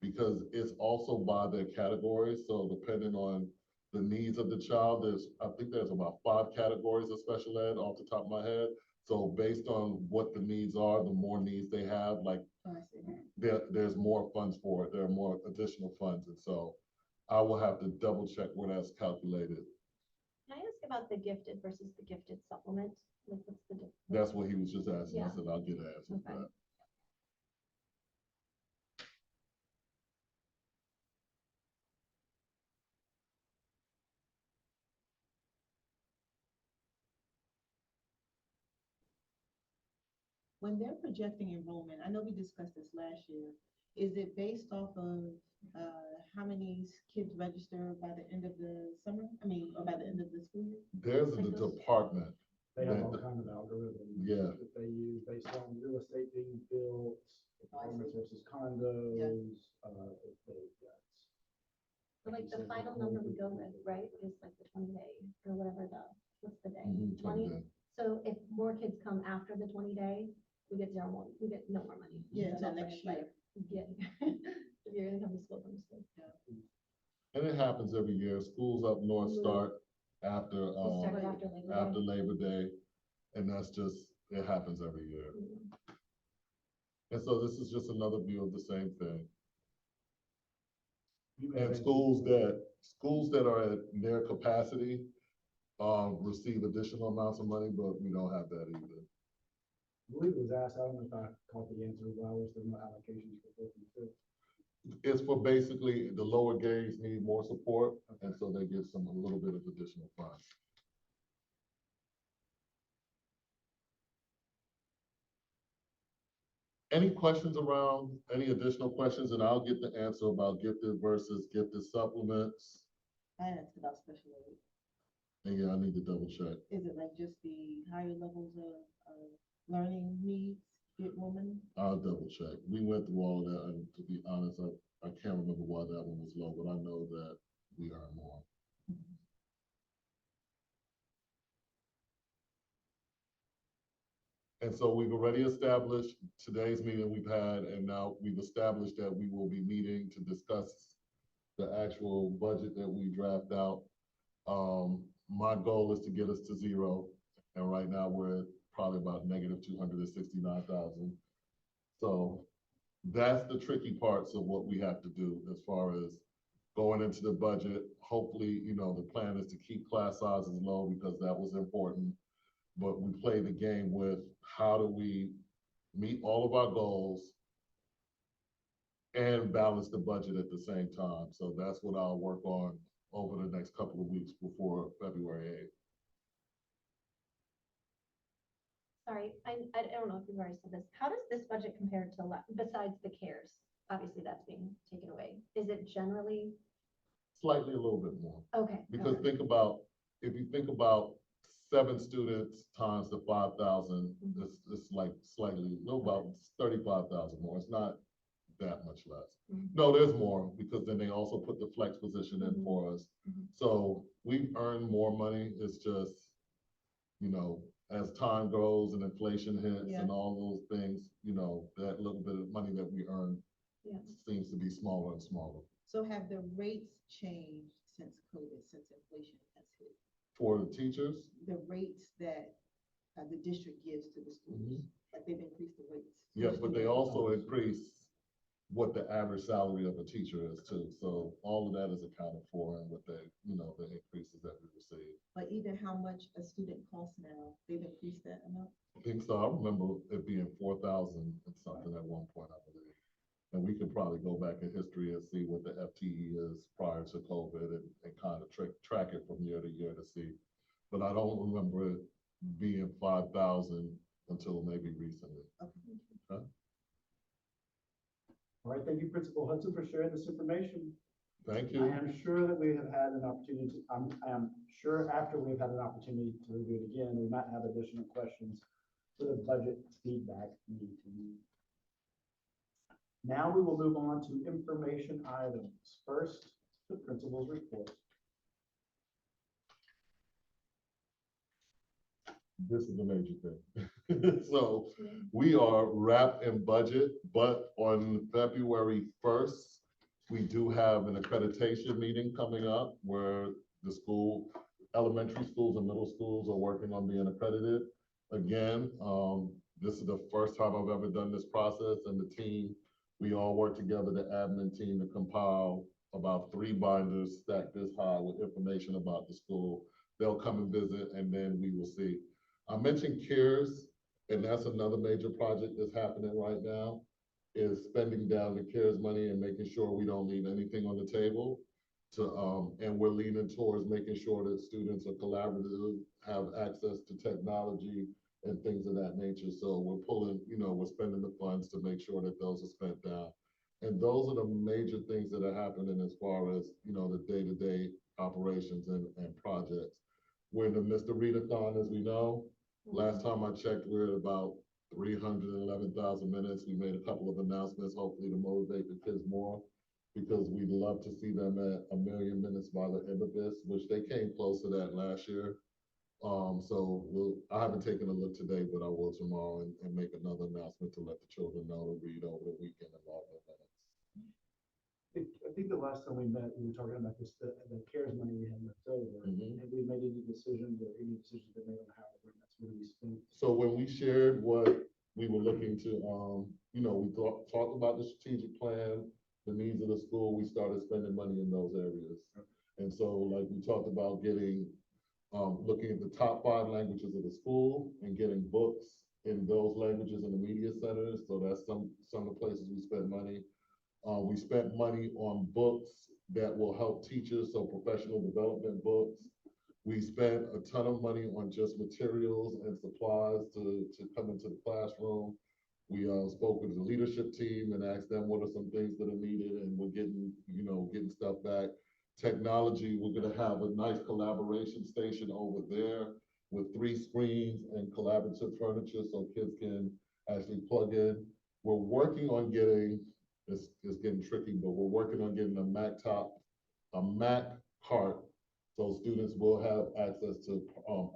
because it's also by their categories. So depending on the needs of the child, I think there's about 5 categories of special ed off the top of my head. So based on what the needs are, the more needs they have, like Oh, I see. there's more funds for it. There are more additional funds. And so I will have to double check where that's calculated. Can I ask about the gifted versus the gifted supplement? Like, what's the difference? That's what he was just asking. I Yeah. said, I'll get an answer for Okay. that. When they're projecting enrollment, I know we discussed this last year, is it based off of how many kids register by the end of the summer? I mean, or by the end of the school year? There's Like a those- department. They have all that- kind of algorithms. Yeah. That they use based on real estate being built, apartments versus condos, if they, So like the final number we go with, right, is like the 20-day or whatever what's the day? Mhm, 20. So if more kids come after the 20-day, we get no more money. Yeah, So until that's next why it's like, yeah. If you're gonna come to school, come to school. And it happens every year. Schools up north start after, It started after Labor Day. after Labor Day. And that's just, it happens every year. Mhm. And so this is just another view of the same thing. you may And think- schools that are at their capacity, receive additional amounts of money, but we don't have that either. I believe it was asked, I don't know if I caught the answer, why was there no allocations for 4th and 5th? It's for basically the lower grades need more support, and so they get a little bit of additional funds. Any questions around, any additional questions, and I'll get the answer about gifted versus gifted supplements. I asked about special ed. And yeah, I need to double check. Is it like just the higher levels of learning needs get more money? I'll double check. We went through all of that, and to be honest, I can't remember why that one was low, but I know that we earn more. And so we've already established today's meeting we've had, and now we've established that we will be meeting to discuss the actual budget that we draft out. My goal is to get us to 0. And right now we're at probably about negative 269,000. So that's the tricky parts of what we have to do as far as going into the budget. Hopefully, the plan is to keep class sizes low because that was important. But we play the game with how do we meet all of our goals and balance the budget at the same time. So that's what I'll work on over the next couple of weeks before February 8th. Sorry, I don't know if you've already said this. How does this budget compare to, besides the CARES? Obviously, that's being taken away. Is it generally, Slightly a little bit more. okay. Because okay. if you think about 7 students times the 5,000, it's like slightly, about 35,000 more. It's not that much less. Mhm. No, there's more, because then they also put the flex position in for us. So we've earned more money. It's just, as time goes and inflation hits Yeah. and all those things, that little bit of money that we earn Yeah. seems to be smaller and smaller. So have the rates changed since COVID, since inflation has hit? For the teachers, The rates that the district gives to the schools, like they've increased the rates. yes, but they also increase what the average salary of a teacher is too. So all of that is accounted for and what they, the increases that we receive. But even how much a student costs now, they've increased that amount? I think so. I remember it being 4,000 and something at one point, I believe. And we could probably go back in history and see what the FTE is prior to COVID and kind of track it from year to year to see. But I don't remember it being 5,000 until maybe recently. Okay. All right, thank you, Principal Hudson, for sharing this information. Thank I you. am sure that we have had an opportunity, I am sure after we've had an opportunity to review it again, we might have additional questions for the budget feedback meeting. Now we will move on to information items. First, the principal's report. This is a major thing. So we are wrapped in budget, but on February 1st, we do have an accreditation meeting coming up where the elementary schools and middle schools are working on being accredited. Again, this is the first time I've ever done this process, and the team, we all work together, the admin team, to compile about 3 binders stacked this high with information about the school. They'll come and visit, and then we will see. I mentioned CARES, and that's another major project that's happening right now, is spending down the CARES money and making sure we don't leave anything on the table. And we're leaning towards making sure that students are collaborative, have access to technology and things of that nature. So we're pulling, we're spending the funds to make sure that those are spent down. And those are the major things that are happening as far as, the day-to-day operations and projects. We're in the midst of readathon, as we know. Last time I checked, we we're at about 311,000 minutes. We made a couple of announcements, hopefully to motivate the kids more, because we'd love to see them at 1 million minutes by the end of this, which they came close to that last year. I haven't taken a look today, but I will tomorrow and make another announcement to let the children know to read over the weekend and log their minutes. I think the last time we met, we were talking about this, the CARES money we had left over. Mhm. Have we made any decisions or any decisions been made on how that's going to be spent? So when we shared what we were looking to, we talked about the strategic plan, the needs of the school, we started spending money in those areas. And so like we talked about getting, looking at the top 5 languages of the school and getting books in those languages in the media centers. So that's some of the places we spend money. We spent money on books that will help teachers, so professional development books. We spent a ton of money on just materials and supplies to come into the classroom. We spoke with the leadership team and asked them what are some things that are needed, and we're getting stuff back. Technology, we're gonna have a nice collaboration station over there with 3 screens and collaborative furniture so kids can actually plug in. We're working on getting, it's getting tricky, but we're working on getting a Mac cart, so students will have access to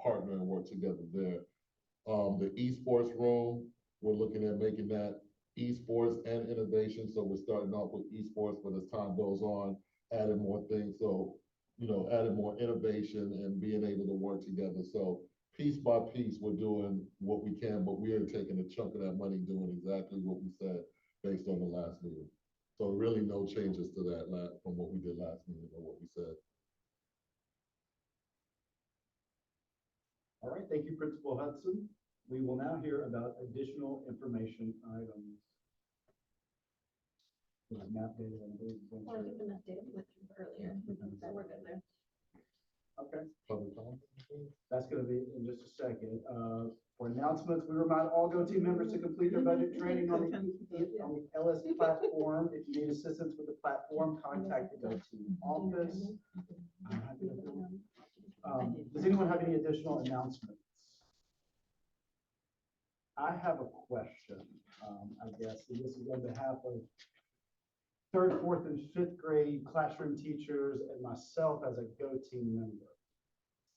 partner and work together there. The esports room, we're looking at making that esports and innovation. So we're starting off with esports, but as time goes on, adding more things. So, adding more innovation and being able to work together. So piece by piece, we're doing what we can, but we are taking a chunk of that money doing exactly what we said based on the last meeting. So really no changes to that from what we did last meeting or what we said. All right, thank you, Principal Hudson. We will now hear about additional information items. Map data. Well, I think the map data we went through earlier, so we're good there. Okay, Public comment? that's going to be in just a second. For announcements, we remind all GO Team members to complete their budget training on the LS platform. If you need assistance with the platform, contact the GO Team office. Does anyone have any additional announcements? I have a question, I guess, and this is on behalf of 3rd, 4th, and 5th grade classroom teachers and myself as a GO Team member.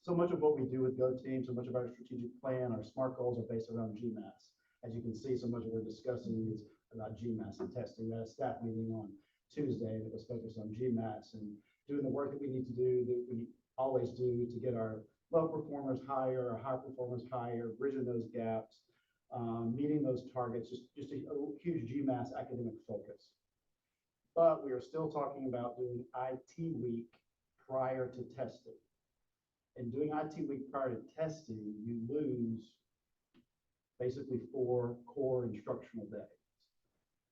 So much of what we do with GO Team, so much of our strategic plan, our SMART goals are based around GMAS. As you can see, so much of what we're discussing is about GMAS and testing. We had a staff meeting on Tuesday that was focused on GMAS and doing the work that we need to do, that we always do, to get our low performers higher, our high performers higher, bridging those gaps, meeting those targets, just a huge GMAS academic focus. But we are still talking about doing IT week prior to testing. And doing IT week prior to testing, you lose basically 4 core instructional days.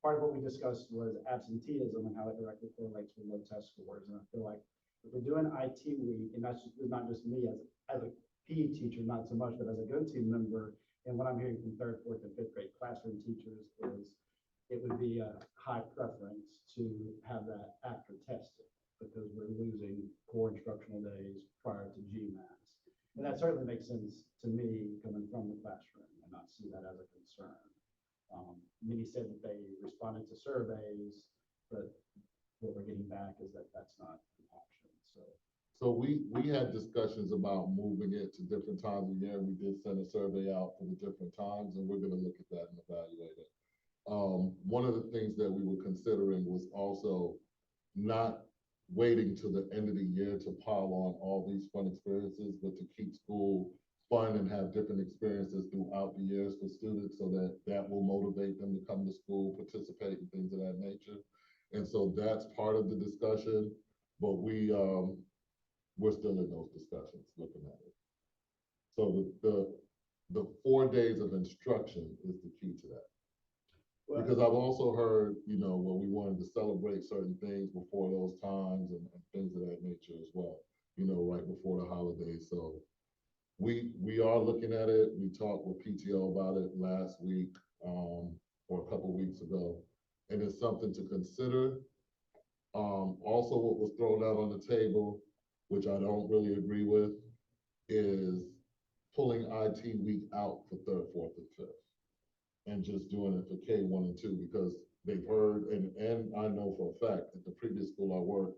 Part of what we discussed was absenteeism and how it directly correlates with low test scores. And I feel like if we're doing IT week, and that's not just me as a PE teacher, not so much, but as a GO Team member, and what I'm hearing from 3rd, 4th, and 5th grade classroom teachers is it would be a high preference to have that after testing because we're losing core instructional days prior to GMAS. And that certainly makes sense to me coming from the classroom and not see that as a concern. Many said that they responded to surveys, but what we're getting back is that that's not an option. So we had discussions about moving it to different times of year. We did send a survey out for the different times, and we're going to look at that and evaluate it. One of the things that we were considering was also not waiting till the end of the year to pile on all these fun experiences, but to keep school fun and have different experiences throughout the years for students so that that will motivate them to come to school, participate in things of that nature. And so that's part of the discussion, but we're still in those discussions looking at it. So the 4 days of instruction is the key to that. Because I've also heard, well, we wanted to celebrate certain things before those times and things of that nature as well, right before the holidays. So we are looking at it. We talked with PTO about it last week or a couple of weeks ago, and it's something to consider. Also, what was thrown out on the table, which I don't really agree with, is pulling IT week out for 3rd, 4th, and 5th. And just doing it for K1 and 2 because they've heard, and I know for a fact at the previous school I worked,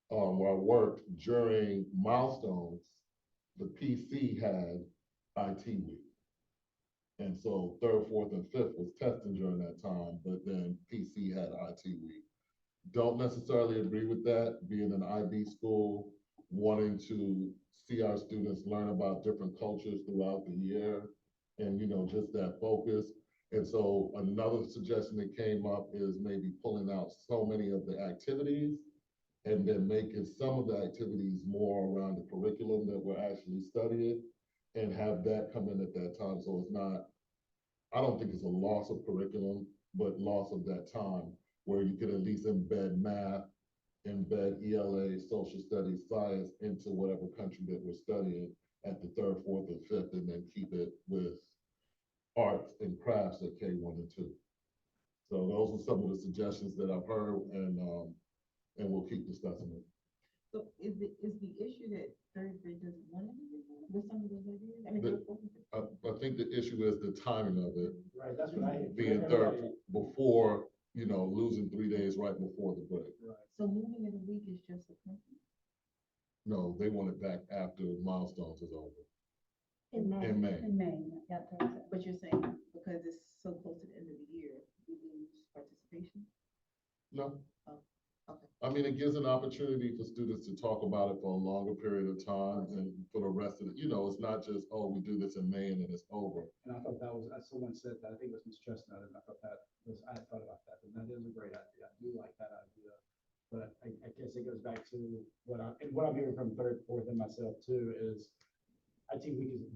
where I worked during milestones, the PC had IT week. And so 3rd, 4th, and 5th was testing during that time, but then PC had IT week. Don't necessarily agree with that, being an IB school, wanting to see our students learn about different cultures throughout the year and, just that focus. And so another suggestion that came up is maybe pulling out so many of the activities and then making some of the activities more around the curriculum that we're actually studying and have that come in at that time. So it's not, I don't think it's a loss of curriculum, but loss of that time where you could at least embed math, embed ELA, social studies, science into whatever country that we're studying at the 3rd, 4th, and 5th, and then keep it with arts and crafts at K1 and 2. So those are some of the suggestions that I've heard, and we'll keep discussing it. So is the issue that 3rd grade doesn't want to do with some of those ideas? I mean, I think the issue is the timing of it. Right, that's what I being 3rd before, losing 3 days right before the break. Right. So moving it a week is just a preference? No, they want it back after milestones is over. In May. In May. In May, yeah, but you're saying because it's so close to the end of the year, we lose participation? No. Oh, okay. I mean, it gives an opportunity for students to talk about it for a longer period of time and for the rest of it. It's not just, oh, we do this in May and then it's over. And I thought that was, someone said that, I think it was Ms. Chestnut, and I thought that was, I had thought about that, and that is a great idea. I do like that idea. But I guess it goes back to what I'm hearing from 3rd, 4th, and myself too, is IT week is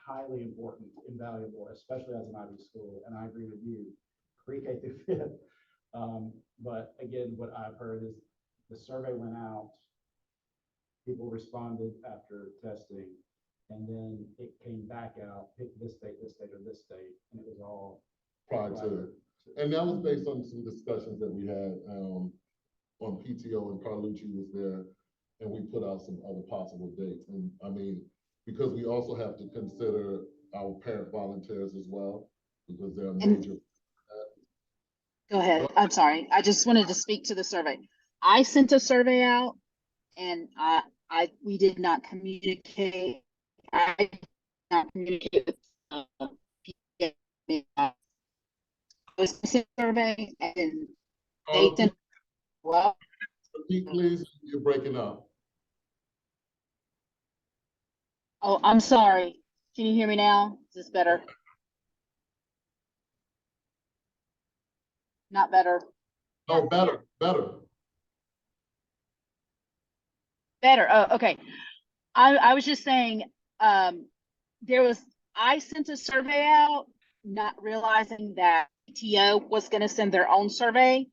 highly important, invaluable, especially as an IB school. And I agree with you, pre-K through 5th. But again, what I've heard is the survey went out, people responded after testing, and then it came back out, pick this date, or this date, and it was all Prior to, and that was based on some discussions that we had on PTO, and Carlucci was there, and we put out some other possible dates. And I mean, because we also have to consider our parent volunteers as well, because they're a major. Go ahead. I'm sorry. I just wanted to speak to the survey. I sent a survey out and we did not communicate. I did not communicate with I was sent a survey and they sent, well, Repeat, please, you're breaking up. oh, I'm sorry. Can you hear me now? Is this better? Not better. No, better, better. Better. Oh, okay. I was just saying, I sent a survey out, not realizing that PTO was going to send their own survey.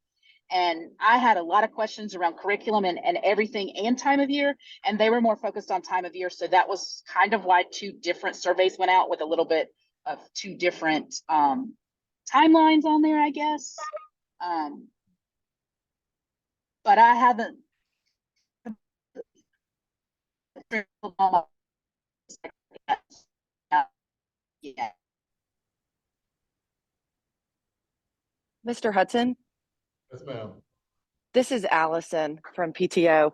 And I had a lot of questions around curriculum and everything and time of year, and they were more focused on time of year. So that was kind of why two different surveys went out with a little bit of two different timelines on there, I guess. But I haven't. Yeah. Mr. Hudson, Yes, ma'am. this is Allison from PTO.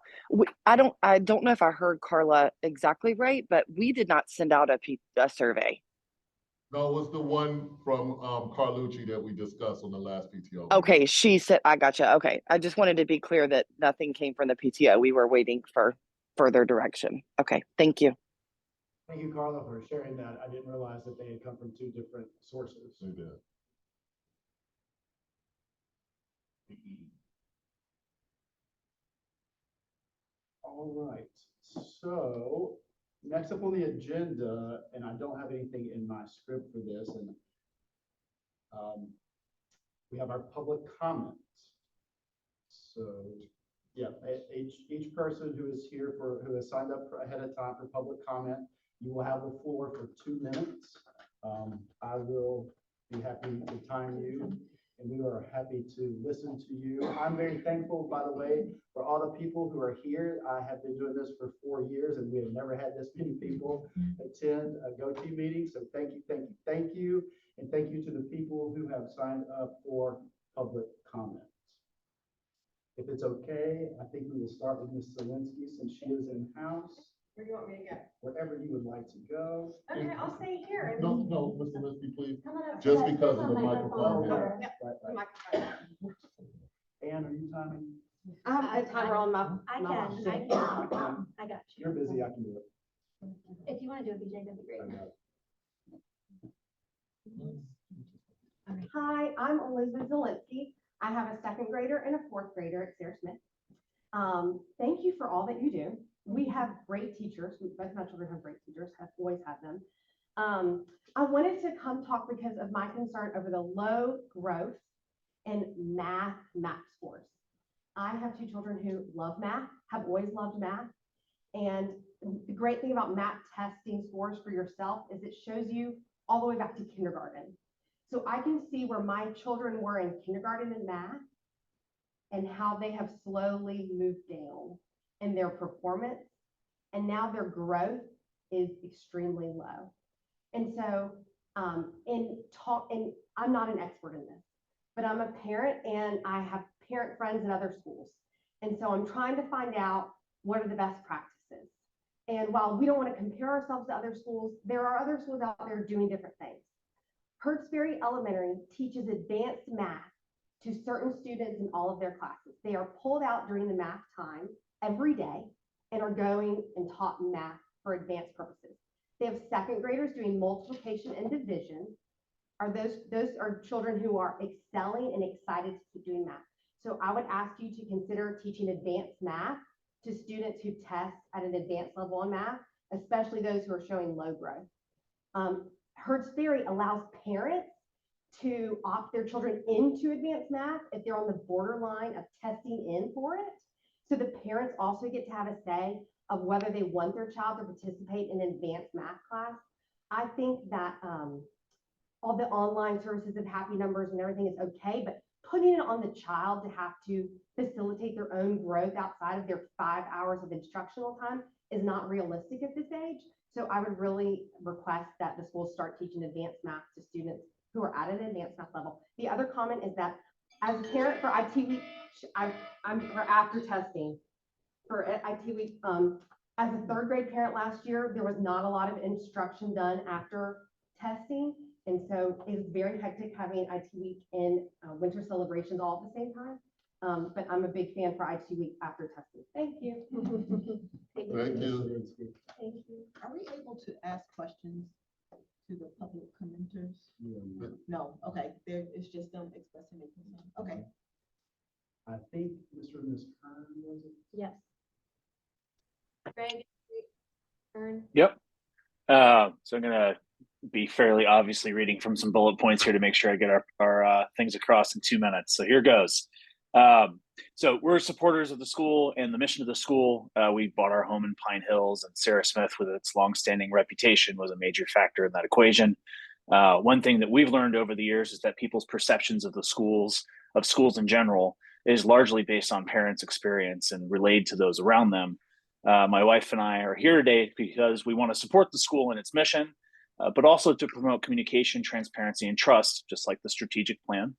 I don't know if I heard Carla exactly right, but we did not send out a survey. No, it was the one from Carlucci that we discussed on the last PTO. Okay, she said, I gotcha. Okay, I just wanted to be clear that nothing came from the PTO. We were waiting for further direction. Okay, thank you. Thank you, Carla, for sharing that. I didn't realize that they had come from two different sources. They did. All right, so next up on the agenda, and I don't have anything in my script for this, and we have our public comments. So, yeah, each person who is here who has signed up ahead of time for public comment, you will have the floor for 2 minutes. I will be happy to time you, and we are happy to listen to you. I'm very thankful, by the way, for all the people who are here. I have been doing this for 4 years, and we have never had this many people attend a GO Team meeting. So thank you, thank you, thank you. And thank you to the people who have signed up for public comments. If it's okay, I think we will start with Ms. Zelinski since she is in-house. Where do you want me to go? Wherever you would like to go. Okay, I'll stay here. No, no, Mr. Linsky, please. Come on up to Just that- because this of the on microphone, yeah. here. Yep. Right, The right. microphone. Ann, are you timing? I have a timer on my. I my can, watch. I got you. You're busy, I can do it. If you want to do it, BJ, that'd be great. I got it. Hi, I'm Elizabeth Zielinski. I have a second grader and a fourth grader at Sarah Smith. Thank you for all that you do. We have great teachers. Both my children have great teachers, have always had them. I wanted to come talk because of my concern over the low growth in math scores. I have two children who love math, have always loved math. And the great thing about math testing scores for yourself is it shows you all the way back to kindergarten. So I can see where my children were in kindergarten in math and how they have slowly moved down in their performance. And now their growth is extremely low. And so and I'm not an expert in this, but I'm a parent and I have parent friends in other schools. And so I'm trying to find out what are the best practices. And while we don't want to compare ourselves to other schools, there are other schools out there doing different things. Hertzberry Elementary teaches advanced math to certain students in all of their classes. They are pulled out during the math time every day and are going and taught math for advanced purposes. They have second graders doing multiplication and division. Those are children who are excelling and excited to keep doing math. So I would ask you to consider teaching advanced math to students who test at an advanced level in math, especially those who are showing low growth. Hertzberry allows parents to opt their children into advanced math if they're on the borderline of testing in for it. So the parents also get to have a say of whether they want their child to participate in an advanced math class. I think that all the online services of Happy Numbers and everything is okay, but putting it on the child to have to facilitate their own growth outside of their 5 hours of instructional time is not realistic at this age. So I would really request that the schools start teaching advanced math to students who are at an advanced math level. The other comment is that as a parent for IT week, I'm for after testing for IT week. As a third grade parent last year, there was not a lot of instruction done after testing. And so it was very hectic having IT week and winter celebrations all at the same time. But I'm a big fan for IT week after testing. Thank you. Thank you. Thank you. Are we able to ask questions to the public commenters? No, okay, it's just them expressing their concern. Okay. I think Mr. and Ms. Kern was it? Yes. Greg, Ern, Yep. So I'm gonna be fairly obviously reading from some bullet points here to make sure I get our things across in 2 minutes. So here goes. So we're supporters of the school and the mission of the school. We bought our home in Pine Hills, and Sarah Smith, with its longstanding reputation, was a major factor in that equation. One thing that we've learned over the years is that people's perceptions of schools in general, is largely based on parents' experience and relayed to those around them. My wife and I are here today because we want to support the school and its mission, but also to promote communication, transparency, and trust, just like the strategic plan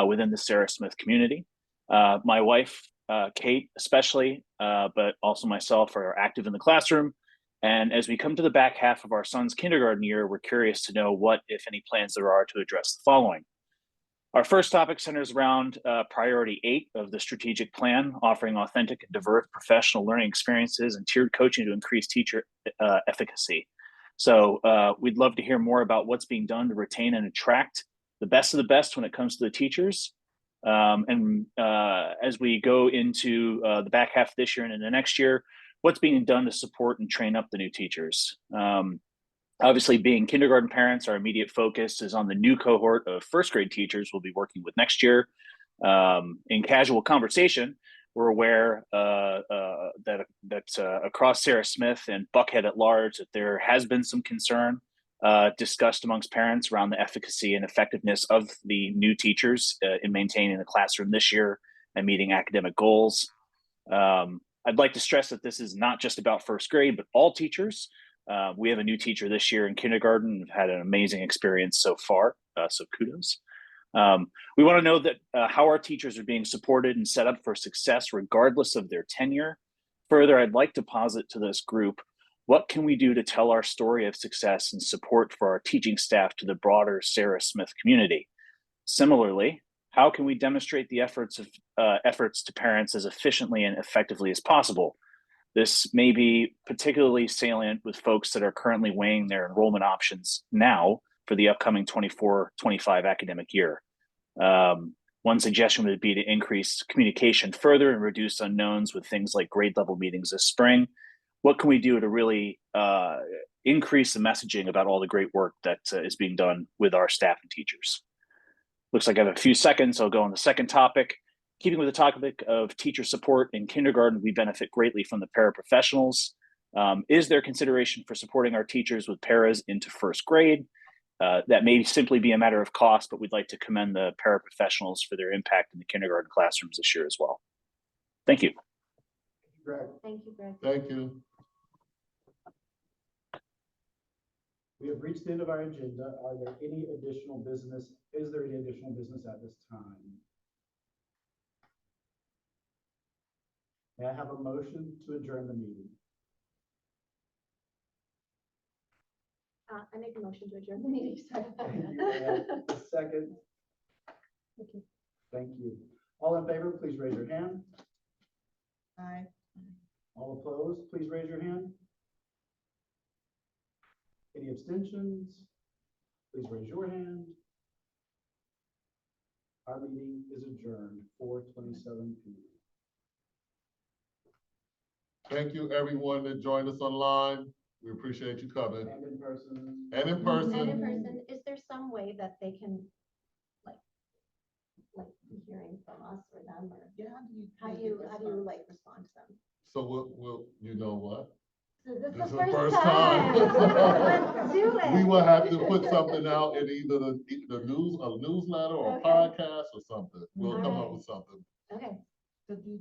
within the Sarah Smith community. My wife, Kate, especially, but also myself, are active in the classroom. And as we come to the back half of our son's kindergarten year, we're curious to know what, if any, plans there are to address the following. Our first topic centers around priority 8 of the strategic plan, offering authentic and diverse professional learning experiences and tiered coaching to increase teacher efficacy. So we'd love to hear more about what's being done to retain and attract the best of the best when it comes to the teachers. As we go into the back half of this year and into next year, what's being done to support and train up the new teachers. Obviously, being kindergarten parents, our immediate focus is on the new cohort of first grade teachers we'll be working with next year. In casual conversation, we're aware that across Sarah Smith and Buckhead at large, that there has been some concern discussed amongst parents around the efficacy and effectiveness of the new teachers in maintaining the classroom this year and meeting academic goals. I'd like to stress that this is not just about first grade, but all teachers. We have a new teacher this year in kindergarten. We've had an amazing experience so far, so kudos. We want to know that how our teachers are being supported and set up for success regardless of their tenure. Further, I'd like to posit to this group, what can we do to tell our story of success and support for our teaching staff to the broader Sarah Smith community? Similarly, how can we demonstrate the efforts to parents as efficiently and effectively as possible? This may be particularly salient with folks that are currently weighing their enrollment options now for the upcoming 24-25 academic year. One suggestion would be to increase communication further and reduce unknowns with things like grade level meetings this spring. What can we do to really increase the messaging about all the great work that is being done with our staff and teachers? Looks like I have a few seconds. I'll go on the second topic. Keeping with the topic of teacher support in kindergarten, we benefit greatly from the paraprofessionals. Is there consideration for supporting our teachers with paras into first grade? That may simply be a matter of cost, but we'd like to commend the paraprofessionals for their impact in the kindergarten classrooms this year as well. Thank you. thank you, Greg. Thank you. We have reached the end of our agenda. Are there any additional business? Is there any additional business at this time? May I have a motion to adjourn the meeting? I make a motion to adjourn the meeting. Sorry. Thank you. May I have a second? Okay. Thank you. All in favor, please raise your hand. Aye. All opposed, please raise your hand. Any abstentions? Please raise your hand. Our meeting is adjourned, 4:27 p.m. Thank you, everyone that joined us online. We appreciate you coming. And in person. And in person. And in person, is there some way that they can, like be hearing from us or them, or Yeah, how do you like respond to them? So we'll, you know what? So this This is the first time. Let's do it. We will have to put something out in either the a newsletter or a Okay. podcast or something. We'll come up Alright. with something. Okay. So do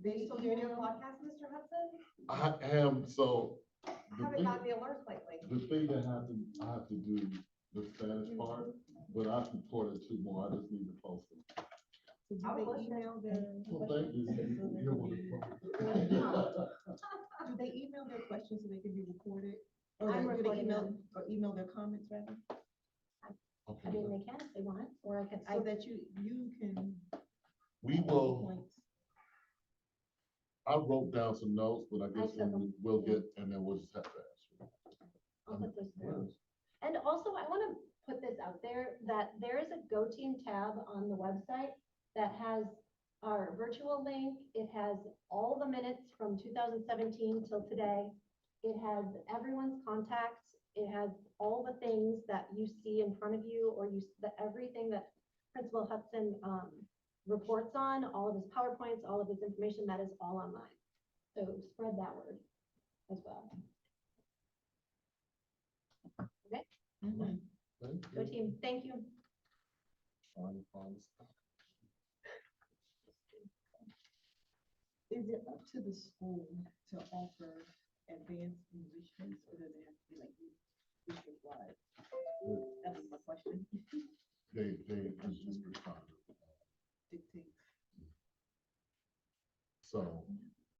they still do any other podcasts, Mr. Hudson? I am, so the Haven't thing, gotten the alerts lately. the thing that I have to do the Spanish part, but I've recorded 2 more. I just need to post them. So do I they was email their Well, thank you. questions? You're wonderful. Do they email their questions so they can be recorded? Or I'm do they recording email, them. or email their comments rather? I mean, they can if they want, or I can, So that you can. We will, I wrote down some notes, but I guess took them, we'll yeah. get, and then we'll just have to ask. I'll put those through. And also, I want to put this out there, that there is a Go Team tab on the website that has our virtual link. It has all the minutes from 2017 till today. It has everyone's contacts. It has all the things that you see in front of you, or everything that Principal Hudson reports on, all of his PowerPoints, all of his information, that is all online. So spread that word as well. Okay, Mhm. Thank go you. team. Thank you. Fine. Is it up to the school to offer advanced enrichments, or does it have to be like district wide? That's my question. They just responded. Dictate. So